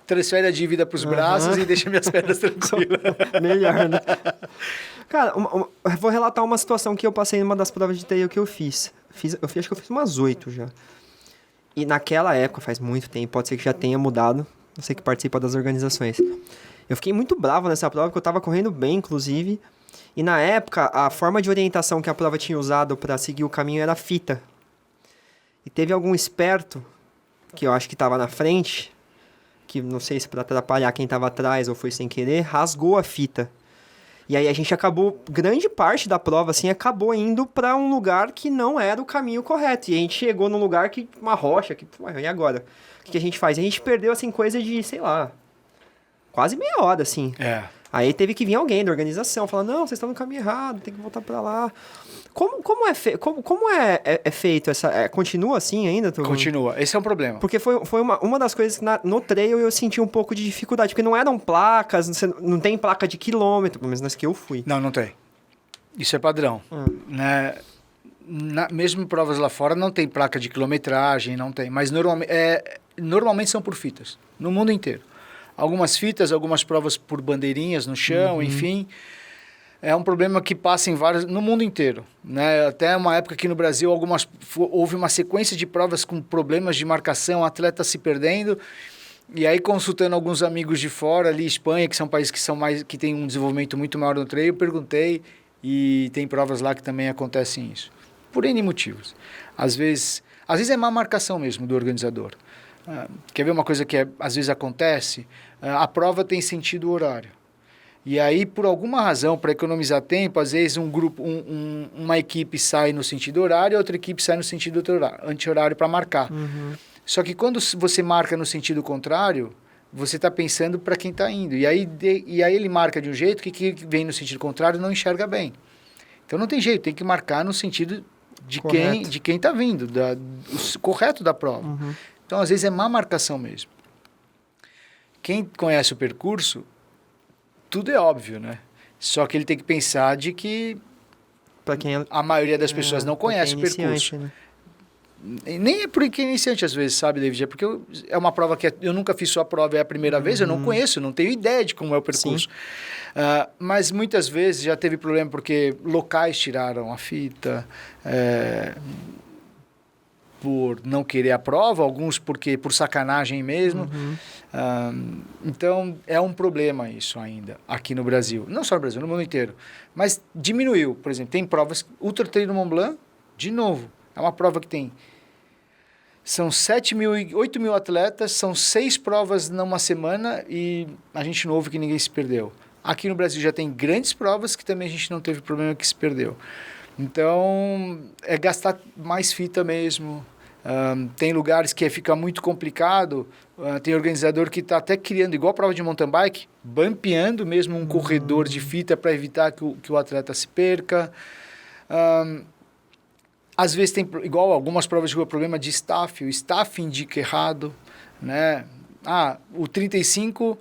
Transfere a dívida para os braços e deixa minhas pernas tranquilas. Melhor, né? Cara, eu vou relatar uma situação que eu passei numa das provas de trail que eu fiz. Acho que eu fiz umas 8 já. E naquela época, faz muito tempo, pode ser que já tenha mudado. Você que participa das organizações. Eu fiquei muito bravo nessa prova, porque eu tava correndo bem, inclusive. E na época, a forma de orientação que a prova tinha usado para seguir o caminho era fita. E teve algum esperto, que eu acho que tava na frente, que não sei se para atrapalhar quem tava atrás ou foi sem querer, rasgou a fita. E aí a gente acabou, grande parte da prova, assim, acabou indo para um lugar que não era o caminho correto. E a gente chegou num lugar que, uma rocha, que, ué, e agora? O que a gente faz? A gente perdeu, assim, coisa de, sei lá, quase meia hora, assim. Aí teve que vir alguém da organização, falar, não, vocês estão no caminho errado, tem que voltar para lá. Como é feito essa... continua assim ainda? Continua. Esse é um problema. Porque foi uma das coisas que no trail eu senti um pouco de dificuldade. Porque não eram placas, não tem placa de quilômetro, pelo menos nas que eu fui. Não tem. Isso é padrão. Né? Mesmo em provas lá fora não tem placa de quilometragem, não tem. Mas normalmente são por fitas, no mundo inteiro. Algumas fitas, algumas provas por bandeirinhas no chão, enfim... É um problema que passa no mundo inteiro, né? Até uma época aqui no Brasil, houve uma sequência de provas com problemas de marcação, atletas se perdendo. E aí, consultando alguns amigos de fora, ali, Espanha, que são países que têm um desenvolvimento muito maior no trail, eu perguntei, e tem provas lá que também acontecem isso. Por N motivos. Às vezes é má marcação mesmo do organizador. Quer ver uma coisa que às vezes acontece? A prova tem sentido horário. E aí, por alguma razão, para economizar tempo, às vezes uma equipe sai no sentido horário e outra equipe sai no sentido anti-horário para marcar. Só que quando você marca no sentido contrário, você está pensando para quem está indo. E aí ele marca de um jeito que quem vem no sentido contrário não enxerga bem. Então não tem jeito, tem que marcar no sentido de quem está vindo, o correto da prova. Então, às vezes, é má marcação mesmo. Quem conhece o percurso... Tudo é óbvio, né? Só que ele tem que pensar de que a maioria das pessoas não conhece o percurso. Né? Nem é porque é iniciante, às vezes, sabe, David? É porque é uma prova que eu nunca fiz só a prova, é a primeira vez, eu não conheço, não tenho ideia de como é o percurso. Mas muitas vezes já teve problema porque locais tiraram a fita, por não querer a prova, alguns porque por sacanagem mesmo. Então, é um problema isso ainda aqui no Brasil. Não só no Brasil, no mundo inteiro. Mas diminuiu, por exemplo, tem provas... Ultra Trail do Mont Blanc, de novo, é uma prova que tem... São 8 mil atletas, são 6 provas numa semana e a gente não ouve que ninguém se perdeu. Aqui no Brasil já tem grandes provas que também a gente não teve problema que se perdeu. Então, é gastar mais fita mesmo. Tem lugares que fica muito complicado. Tem organizador que está até criando, igual a prova de mountain bike, bampeando mesmo um corredor de fita para evitar que o atleta se perca. Às vezes tem, igual algumas provas de rua, problema de staff. O staff indica errado, né? O 35,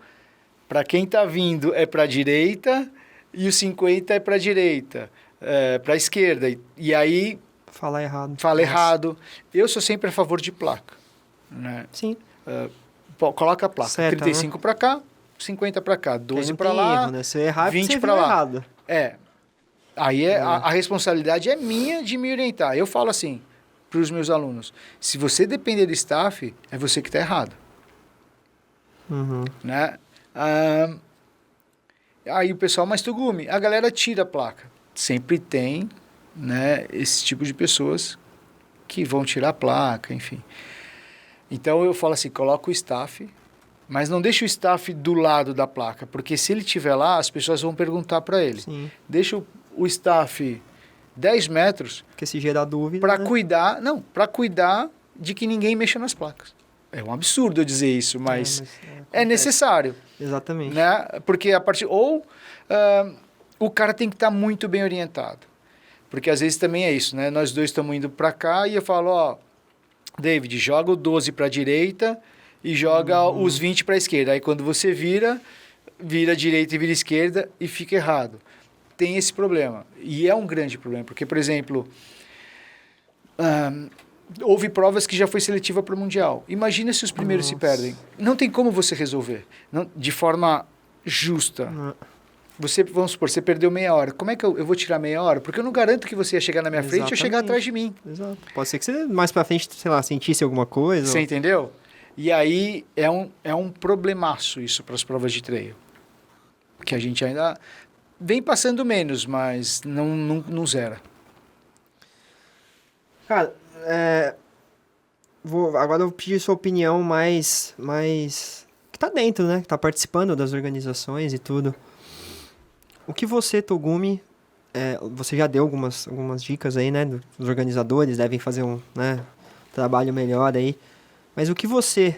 para quem está vindo, é para a direita e o 50 é para a direita, para a esquerda. E aí... Fala errado. Fala errado. Eu sou sempre a favor de placa, né? Sim. Coloca a placa. Certo, 35 para cá, 50 para cá, 12 para tem lá, erro, né? Se errar, 20 você para lá. Errado. Aí a responsabilidade é minha de me orientar. Eu falo assim para os meus alunos: se você depender do staff, é você que está errado. Né? Aí o pessoal, mas Togumi, a galera tira a placa. Sempre tem, né, esse tipo de pessoas que vão tirar a placa, enfim. Então eu falo assim: coloca o staff, mas não deixa o staff do lado da placa, porque se ele estiver lá, as pessoas vão perguntar para ele. Sim. Deixa o staff 10 metros... Porque se gerar dúvida... Para cuidar de que ninguém mexa nas placas. É um absurdo eu dizer isso, mas é necessário. Exatamente. Né? Porque a partir... o cara tem que estar muito bem orientado. Porque às vezes também é isso, né? Nós dois estamos indo para cá e eu falo, David, joga o 12 para a direita e joga os 20 para a esquerda. Aí quando você vira direita e vira esquerda e fica errado. Tem esse problema. E é um grande problema, porque, por exemplo, houve provas que já foi seletiva para o Mundial. Imagina se os primeiros se perdem. Não tem como você resolver de forma justa. Vamos supor, você perdeu meia hora. Como é que eu vou tirar meia hora? Porque eu não garanto que você ia chegar na minha frente ou chegar atrás de mim. Exato. Pode ser que você mais para frente, sei lá, sentisse alguma coisa. Você entendeu? E aí é um problemaço isso para as provas de trail. Que a gente ainda vem passando menos, mas não zera. Cara, agora eu vou pedir sua opinião mais que tá dentro, né? Que tá participando das organizações e tudo. O que você, Togumi, você já deu algumas dicas aí, né? Os organizadores devem fazer um trabalho melhor aí. Mas o que você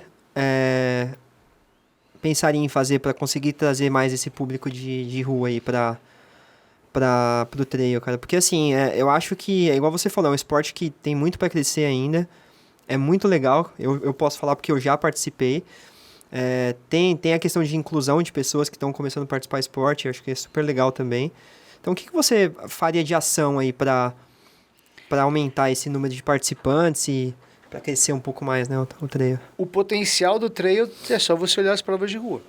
pensaria em fazer para conseguir trazer mais esse público de rua aí pro trail, cara? Porque assim, eu acho que, igual você falou, é um esporte que tem muito para crescer ainda. É muito legal. Eu posso falar porque eu já participei. Tem a questão de inclusão de pessoas que estão começando a participar do esporte. Eu acho que é super legal também. Então, o que você faria de ação aí para aumentar esse número de participantes e para crescer um pouco mais, né, o trail? O potencial do trail é só você olhar as provas de rua,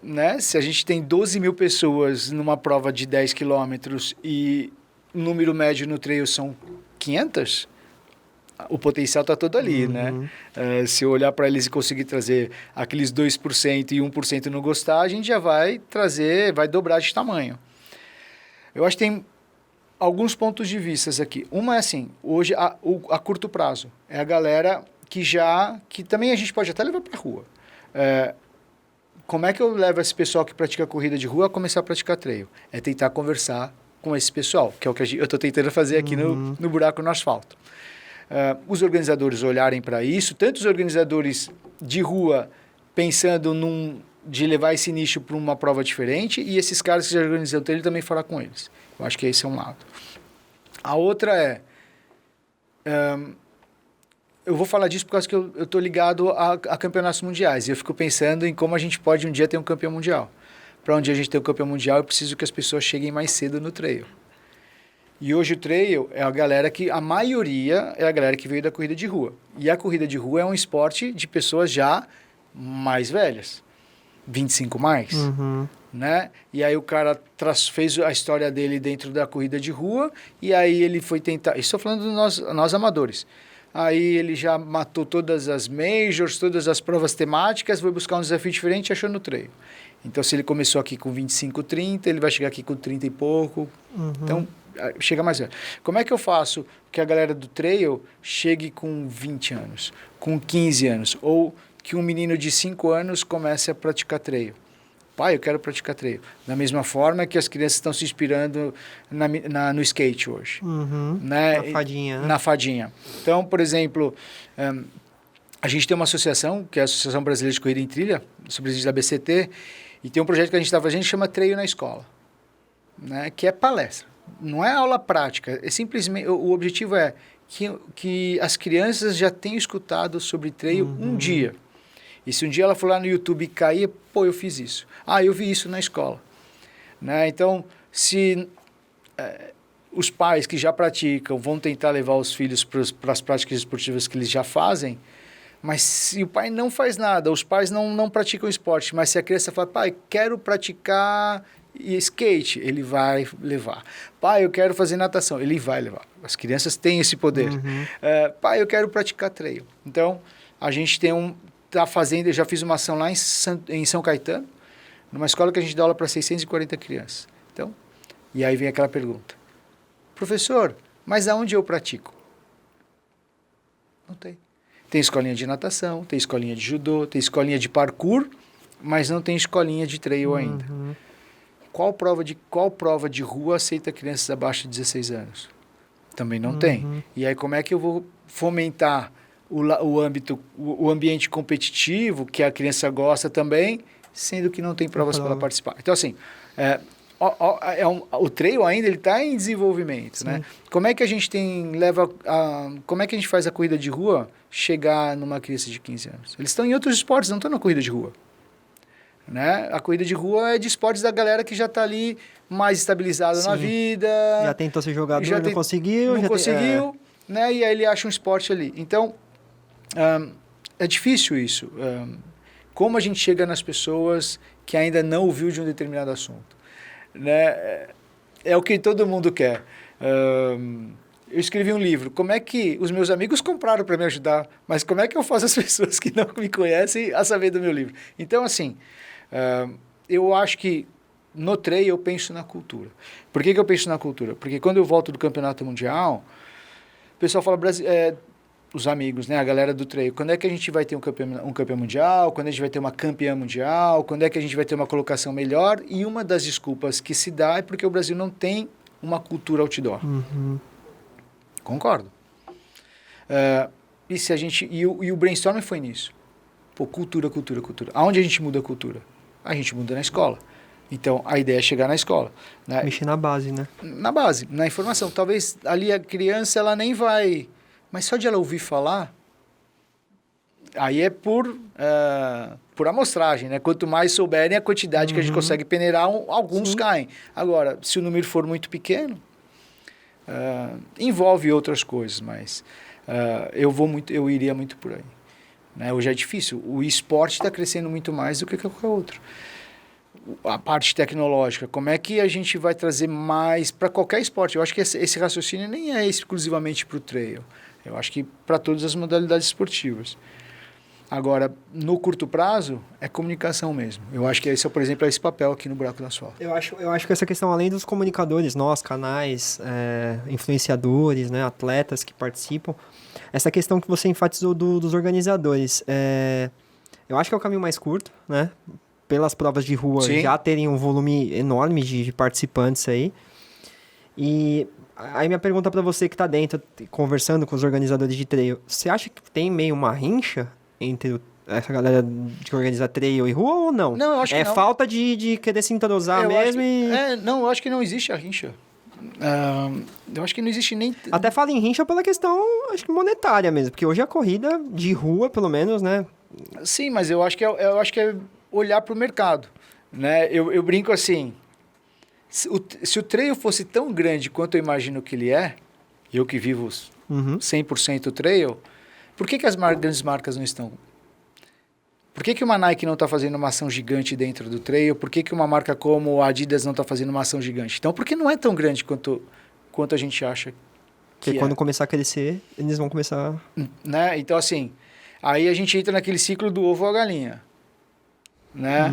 né? Se a gente tem 12 mil pessoas numa prova de 10 quilômetros e o número médio no trail são 500, o potencial está todo ali, né? Se eu olhar para eles e conseguir trazer aqueles 2% e 1% não gostar, a gente já vai dobrar de tamanho. Eu acho que tem alguns pontos de vista aqui. Uma é assim, hoje a curto prazo, é a galera que também a gente pode até levar para a rua. Como é que eu levo esse pessoal que pratica corrida de rua a começar a praticar trail? É tentar conversar com esse pessoal, que é o que eu estou tentando fazer aqui no buraco no asfalto. Os organizadores olharem para isso, tanto os organizadores de rua pensando de levar esse nicho para uma prova diferente, e esses caras que já organizam ele também falar com eles. Eu acho que esse é um lado. A outra eu vou falar disso por causa que eu estou ligado a campeonatos mundiais, e eu fico pensando em como a gente pode um dia ter um campeão mundial. Para um dia a gente ter um campeão mundial, eu preciso que as pessoas cheguem mais cedo no trail. E hoje o trail é a maioria é a galera que veio da corrida de rua. E a corrida de rua é um esporte de pessoas já mais velhas, 25 mais, né? E aí o cara fez a história dele dentro da corrida de rua, e aí ele foi tentar... Estou falando de nós amadores. aí ele já matou todas as majors, todas as provas temáticas, foi buscar um desafio diferente e achou no trail. Então, se ele começou aqui com 25, 30, ele vai chegar aqui com 30 e pouco. Então, chega mais velho. Como é que eu faço que a galera do trail chegue com 20 anos, com 15 anos, ou que um menino de 5 anos comece a praticar trail? Pai, eu quero praticar trail. Da mesma forma que as crianças estão se inspirando no skate hoje. Né? Na fadinha, né? Na fadinha. Então, por exemplo, a gente tem uma associação, que é a Associação Brasileira de Corrida em Trilha, sobre da BCT, e tem um projeto que a gente está fazendo que chama Trail na Escola, né? Que é palestra. Não é aula prática, é simplesmente o objetivo é que as crianças já tenham escutado sobre trail um dia. E se um dia ela for lá no YouTube e cair, pô, eu fiz isso. Ah, eu vi isso na escola. Né? Então, se os pais que já praticam vão tentar levar os filhos para as práticas esportivas que eles já fazem, mas se o pai não faz nada, os pais não praticam esporte, mas se a criança fala, pai, quero praticar skate, ele vai levar. Pai, eu quero fazer natação, ele vai levar. As crianças têm esse poder. Pai, eu quero praticar trail. Então, a gente está fazendo, eu já fiz uma ação lá em São Caetano, numa escola que a gente dá aula para 640 crianças. Então, e aí vem aquela pergunta. Professor, mas aonde eu pratico? Não tem. Tem escolinha de natação, tem escolinha de judô, tem escolinha de parkour, mas não tem escolinha de trail ainda. Qual prova de rua aceita crianças abaixo de 16 anos? Também não tem. E aí como é que eu vou fomentar o ambiente competitivo, que a criança gosta também, sendo que não tem provas para ela participar? Então, assim, o trail ainda está em desenvolvimento, né? Como é que a gente como é que a gente faz a corrida de rua chegar numa criança de 15 anos? Eles estão em outros esportes, não estão na corrida de rua. Né? A corrida de rua é de esportes da galera que já está ali mais estabilizada na vida. Já tentou ser jogador, não conseguiu. Né? E aí ele acha um esporte ali. Então, é difícil isso. Como a gente chega nas pessoas que ainda não ouviu de um determinado assunto? Né? É o que todo mundo quer. Eu escrevi um livro. Como é que os meus amigos compraram para me ajudar? Mas como é que eu faço as pessoas que não me conhecem a saber do meu livro? Então, assim, eu acho que no trail eu penso na cultura. Por que eu penso na cultura? Porque quando eu volto do campeonato mundial, o pessoal fala, os amigos, né, a galera do trail, quando é que a gente vai ter um campeão mundial? Quando a gente vai ter uma campeã mundial? Quando é que a gente vai ter uma colocação melhor? E uma das desculpas que se dá é porque o Brasil não tem uma cultura outdoor. Concordo. E o brainstorming foi nisso. Pô, cultura. Aonde a gente muda a cultura? A gente muda na escola. Então, a ideia é chegar na escola. Né? Mexer na base, né? Na base, na informação. Talvez ali a criança, ela nem vai... Mas só de ela ouvir falar, aí é por amostragem, né? Quanto mais souberem a quantidade que a gente consegue peneirar, alguns caem. Agora, se o número for muito pequeno, envolve outras coisas, mas eu iria muito por aí. Né? Hoje é difícil. O esporte está crescendo muito mais do que qualquer outro. A parte tecnológica, como é que a gente vai trazer mais para qualquer esporte? Eu acho que esse raciocínio nem é exclusivamente para o trail. Eu acho que para todas as modalidades esportivas. Agora, no curto prazo, é comunicação mesmo. Eu acho que esse é, por exemplo, esse papel aqui no Buraco do Asfalto. Eu acho que essa questão, além dos comunicadores, nós, canais, influenciadores, né, atletas que participam, essa questão que você enfatizou dos organizadores, eu acho que é o caminho mais curto, né? Pelas provas de rua já terem um volume enorme de participantes aí. E aí minha pergunta para você que está dentro, conversando com os organizadores de trail, você acha que tem meio uma rincha entre essa galera que organiza trail e rua ou não? Não, eu acho que não. É falta de querer se entrosar mesmo Não, eu acho que não existe a rincha. Eu acho que não existe nem... Até falo em rincha pela questão, acho que monetária mesmo, porque hoje a corrida de rua, pelo menos, né? Sim, mas eu acho que é olhar para o mercado. Né? Eu brinco assim, se o trail fosse tão grande quanto eu imagino que ele é, eu que vivo 100% trail, por que as grandes marcas não estão? Por que uma Nike não está fazendo uma ação gigante dentro do trail? Por que uma marca como a Adidas não está fazendo uma ação gigante? Então, por que não é tão grande quanto a gente acha Porque quando começar a crescer, eles vão começar... Né? Então, assim, aí a gente entra naquele ciclo do ovo ou a galinha. Né?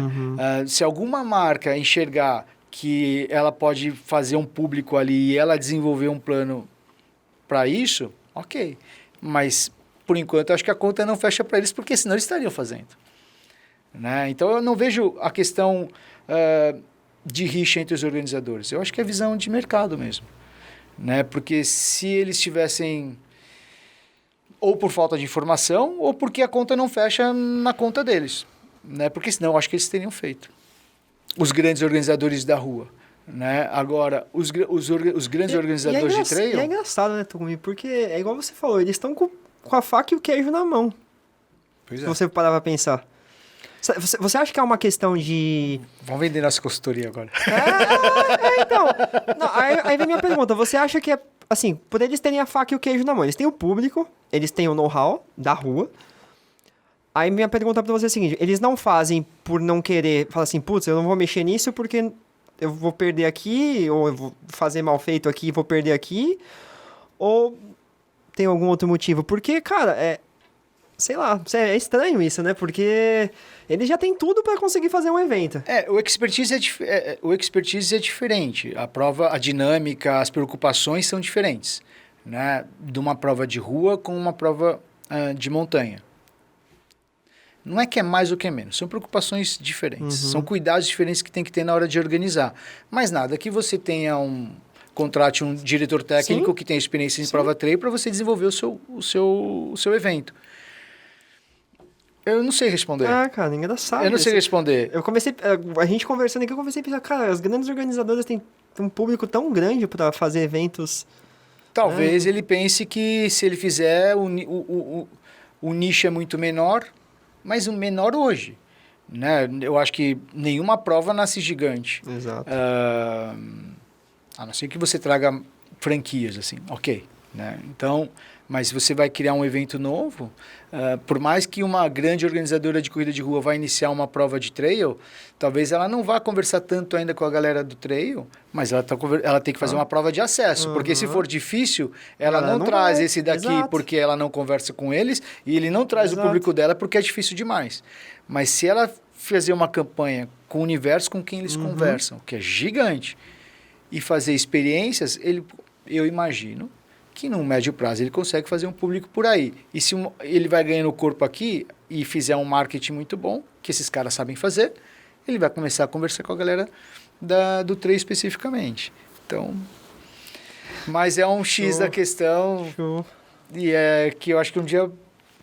Se alguma marca enxergar que ela pode fazer um público ali e ela desenvolver um plano para isso, ok. Mas, por enquanto, eu acho que a conta não fecha para eles, porque senão eles estariam fazendo. Né? Então, eu não vejo a questão de rixa entre os organizadores. Eu acho que é visão de mercado mesmo. Né? Porque se eles tivessem ou por falta de informação ou porque a conta não fecha na conta deles, né? Porque senão eu acho que eles teriam feito. Os grandes organizadores da rua, né? Agora, os grandes organizadores de trail... E é engraçado, né, Tugumi? Porque é igual você falou, eles estão com a faca e o queijo na mão. Pois é. Se você parar pra pensar. Você acha que é uma questão de... Vamos vender nossa consultoria agora. Então. Não, aí vem minha pergunta. Você acha que é, assim, por eles terem a faca e o queijo na mão, eles têm o público, eles têm o know-how da rua. Aí minha pergunta pra você é a seguinte, eles não fazem por não querer, falar assim, putz, eu não vou mexer nisso porque eu vou perder aqui, ou eu vou fazer mal feito aqui e vou perder aqui, ou tem algum outro motivo? Porque, cara, sei lá, é estranho isso, né? Porque eles já têm tudo para conseguir fazer um evento. O expertise é diferente. A prova, a dinâmica, as preocupações são diferentes, né? De uma prova de rua com uma prova de montanha. Não é que é mais ou que é menos, são preocupações diferentes, são cuidados diferentes que tem que ter na hora de organizar. Mas nada que você tenha contrate um diretor técnico que tem experiência em prova trail para você desenvolver o seu evento. Eu não sei responder. Cara, engraçado. Eu não sei responder. Eu comecei, a gente conversando aqui, eu comecei a pensar, cara, as grandes organizadoras têm um público tão grande para fazer eventos. Talvez ele pense que se ele fizer, o nicho é muito menor, mas o menor hoje. Né? Eu acho que nenhuma prova nasce gigante. Exato. A não ser que você traga franquias, assim, ok. Né? Então, mas se você vai criar um evento novo, por mais que uma grande organizadora de corrida de rua vá iniciar uma prova de trail, talvez ela não vá conversar tanto ainda com a galera do trail, mas ela tem que fazer uma prova de acesso, porque se for difícil, ela não traz esse daqui porque ela não conversa com eles, e ele não traz o público dela porque é difícil demais. Mas se ela fazer uma campanha com o universo com quem eles conversam, que é gigante, e fazer experiências, eu imagino que no médio prazo ele consegue fazer um público por aí. E se ele vai ganhando corpo aqui e fizer um marketing muito bom, que esses caras sabem fazer, ele vai começar a conversar com a galera do trail especificamente. Então, mas é um X da questão. Show. E é que eu acho que um dia...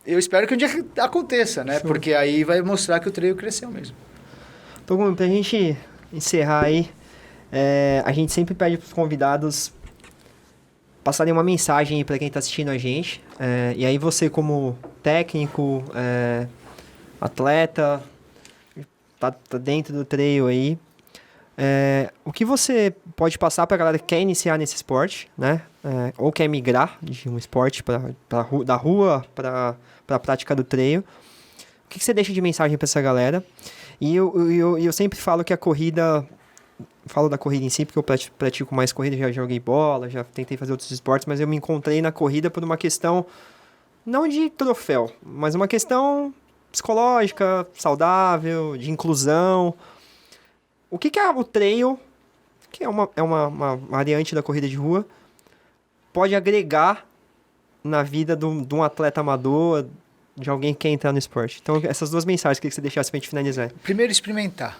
Eu espero que um dia aconteça, né? Show. Porque aí vai mostrar que o trail cresceu mesmo. Então, pra gente encerrar aí, a gente sempre pede pros convidados passarem uma mensagem aí para quem está assistindo a gente. E aí você como técnico, atleta, tá dentro do trail aí, o que você pode passar para a galera que quer iniciar nesse esporte, né? Ou quer migrar de um esporte da rua para a prática do trail. O que você deixa de mensagem para essa galera? E eu sempre falo que a corrida... Falo da corrida em si, porque eu pratico mais corrida, já joguei bola, já tentei fazer outros esportes, mas eu me encontrei na corrida por uma questão, não de troféu, mas uma questão psicológica, saudável, de inclusão. O que é o trail, que é uma variante da corrida de rua, pode agregar na vida de um atleta amador, de alguém que quer entrar no esporte? Então, essas duas mensagens que você deixasse pra gente finalizar. Primeiro, experimentar.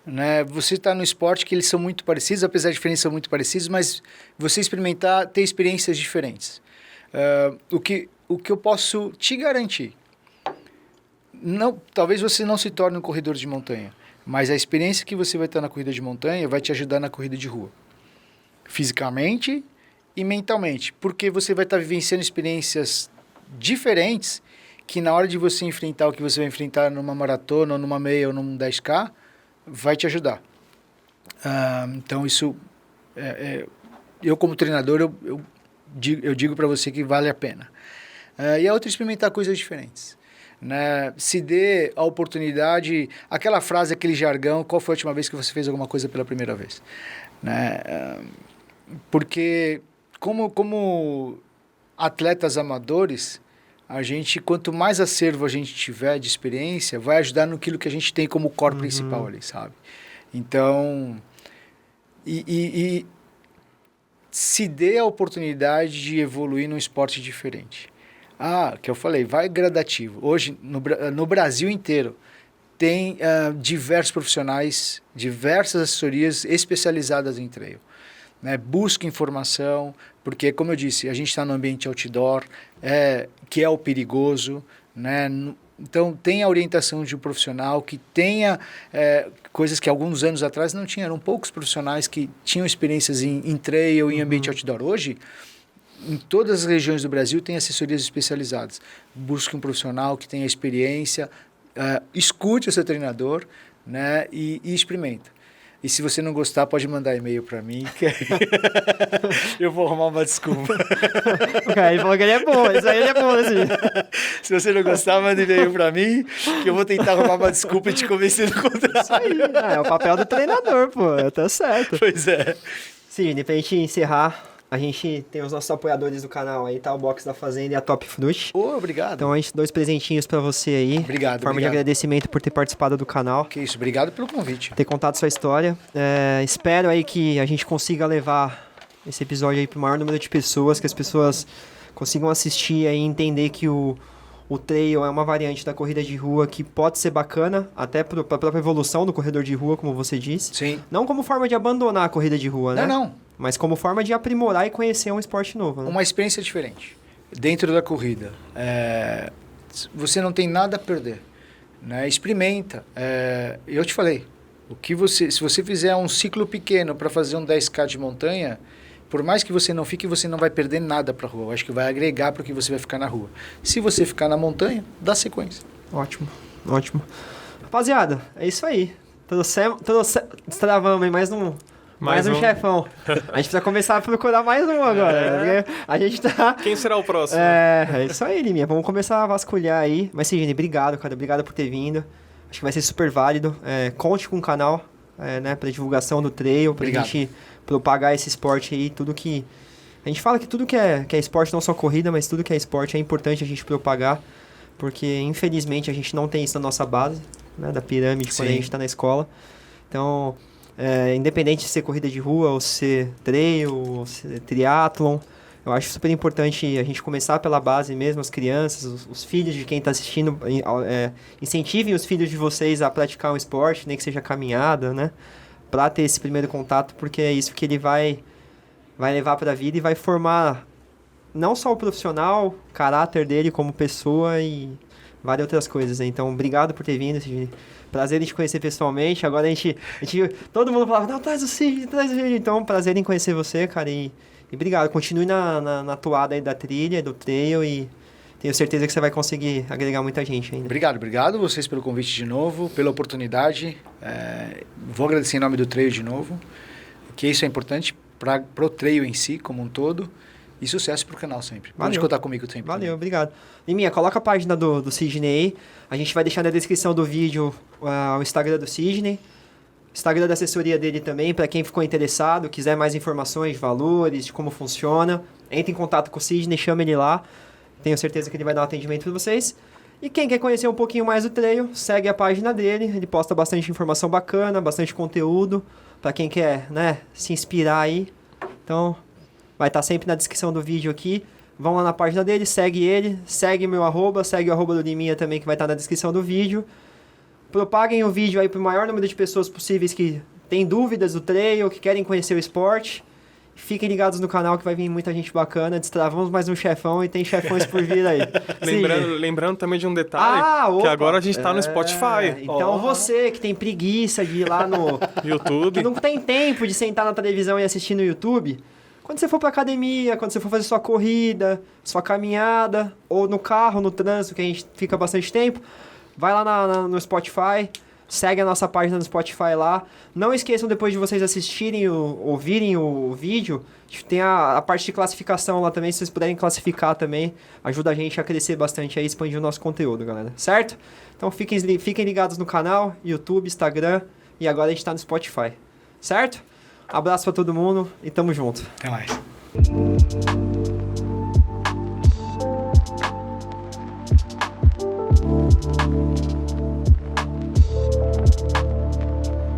Né? Você está no esporte que eles são muito parecidos, apesar de diferenças são muito parecidos, mas você experimentar, ter experiências diferentes. O que eu posso te garantir, talvez você não se torne um corredor de montanha, mas a experiência que você vai ter na corrida de montanha vai te ajudar na corrida de rua, fisicamente e mentalmente, porque você vai estar vivenciando experiências diferentes que na hora de você enfrentar o que você vai enfrentar numa maratona, ou numa meia, ou num 10K, vai te ajudar. Então, isso... eu, como treinador, eu digo para você que vale a pena. E a outra, experimentar coisas diferentes. Né? Se dê a oportunidade... Aquela frase, aquele jargão, qual foi a última vez que você fez alguma coisa pela primeira vez? Né? Porque, como atletas amadores, a gente, quanto mais acervo a gente tiver de experiência, vai ajudar naquilo que a gente tem como core principal ali, sabe? Então, e se dê a oportunidade de evoluir num esporte diferente. Que eu falei, vai gradativo. Hoje, no Brasil inteiro, tem diversos profissionais, diversas assessorias especializadas em trail. Né? Busque informação, porque, como eu disse, a gente está no ambiente outdoor, que é o perigoso, né? Então, tenha a orientação de um profissional que tenha coisas que alguns anos atrás não tinham. Eram poucos profissionais que tinham experiências em trail, em ambiente outdoor. Hoje, em todas as regiões do Brasil, tem assessorias especializadas. Busque um profissional que tenha experiência, escute o seu treinador, né? E experimenta. E se você não gostar, pode mandar e-mail para mim, que eu vou arrumar uma desculpa. Ele falou que ele é bom, isso aí ele é bom, assim. Se você não gostar, manda e-mail para mim, que eu vou tentar arrumar uma desculpa e te convencer do contrário. Isso aí, é o papel do treinador, pô, tá certo. Pois é. Sidney, pra gente encerrar, a gente tem os nossos apoiadores do canal aí, tá? O Box da Fazenda e a Top Fruit. Obrigado. Então a gente 2 presentinhos pra você aí. Obrigado, Forma de agradecimento por ter participado do canal. Que isso, obrigado pelo convite. Ter contado sua história. Espero aí que a gente consiga levar esse episódio aí pro maior número de pessoas, que as pessoas consigam assistir aí e entender que o trail é uma variante da corrida de rua que pode ser bacana, até para a própria evolução do corredor de rua, como você disse. Sim. Não como forma de abandonar a corrida de rua, né? Não. Mas como forma de aprimorar e conhecer um esporte novo. Né? Uma experiência diferente. Dentro da corrida. Você não tem nada a perder. Né? Experimenta. Eu te falei, se você fizer um ciclo pequeno para fazer um 10K de montanha, por mais que você não fique, você não vai perder nada para a rua. Eu acho que vai agregar para o que você vai ficar na rua. Se você ficar na montanha, dá sequência. Ótimo. Rapaziada, é isso aí. Destravamos, hein? Mais um chefão. A gente precisa começar a procurar mais um agora. A gente tá... Quem será o próximo? É isso aí, Liminha. Vamos começar a vasculhar aí. Mas, Sidney, obrigado, cara. Obrigado por ter vindo. Acho que vai ser super válido. Conte com o canal, né? Pra divulgação do trail, pra gente propagar esse esporte aí. Tudo que... A gente fala que tudo que é esporte, não só corrida, mas tudo que é esporte é importante a gente propagar. Porque, infelizmente, a gente não tem isso na nossa base, né? Da pirâmide, quando a gente tá na escola. Então... independente de ser corrida de rua, ou ser trail, ou ser triatlon, eu acho super importante a gente começar pela base mesmo, as crianças, os filhos de quem está assistindo, incentivem os filhos de vocês a praticar um esporte, nem que seja caminhada, né? Para ter esse primeiro contato, porque é isso que ele vai levar para a vida e vai formar não só o profissional, o caráter dele como pessoa e várias outras coisas, né? Então, obrigado por ter vindo, Sidney. Prazer em te conhecer pessoalmente. Agora a gente todo mundo falava, não, traz o Sidney. Então, prazer em conhecer você, cara. E obrigado. Continue na toada aí da trilha, do trail e tenho certeza que você vai conseguir agregar muita gente ainda. Obrigado vocês pelo convite de novo, pela oportunidade. Vou agradecer em nome do trail de novo, que isso é importante para o trail em si, como um todo. E sucesso pro canal sempre. Pode contar comigo sempre. Valeu, obrigado. Liminha, coloca a página do Sidney aí. A gente vai deixar na descrição do vídeo o Instagram do Sidney. Instagram da assessoria dele também, para quem ficou interessado, quiser mais informações, valores, de como funciona. Entre em contato com o Sidney, chama ele lá. Tenho certeza que ele vai dar um atendimento para vocês. E quem quer conhecer um pouquinho mais do trail, segue a página dele. Ele posta bastante informação bacana, bastante conteúdo. Para quem quer, né, se inspirar aí. Então... vai estar sempre na descrição do vídeo aqui. Vão lá na página dele, segue ele, segue meu arroba, segue o arroba do Liminha também, que vai estar na descrição do vídeo. Propaguem o vídeo aí para o maior número de pessoas possíveis que têm dúvidas do trail, que querem conhecer o esporte. Fiquem ligados no canal que vai vir muita gente bacana. Destravamos mais um chefão e tem chefões por vir aí. Lembrando também de um detalhe, que agora a gente tá no Spotify. Então você que tem preguiça de ir lá no YouTube, que não tem tempo de sentar na televisão e assistir no YouTube... quando você for pra academia, quando você for fazer sua corrida, sua caminhada, ou no carro, no trânsito, que a gente fica bastante tempo, vai lá no Spotify, segue a nossa página no Spotify lá. Não esqueçam, depois de vocês assistirem, ouvirem o vídeo, tem a parte de classificação lá também, se vocês puderem classificar também, ajuda a gente a crescer bastante aí, expandir o nosso conteúdo, galera. Certo? Então fiquem ligados no canal, YouTube, Instagram, e agora a gente tá no Spotify. Certo? Abraço pra todo mundo e tamo junto. Até mais.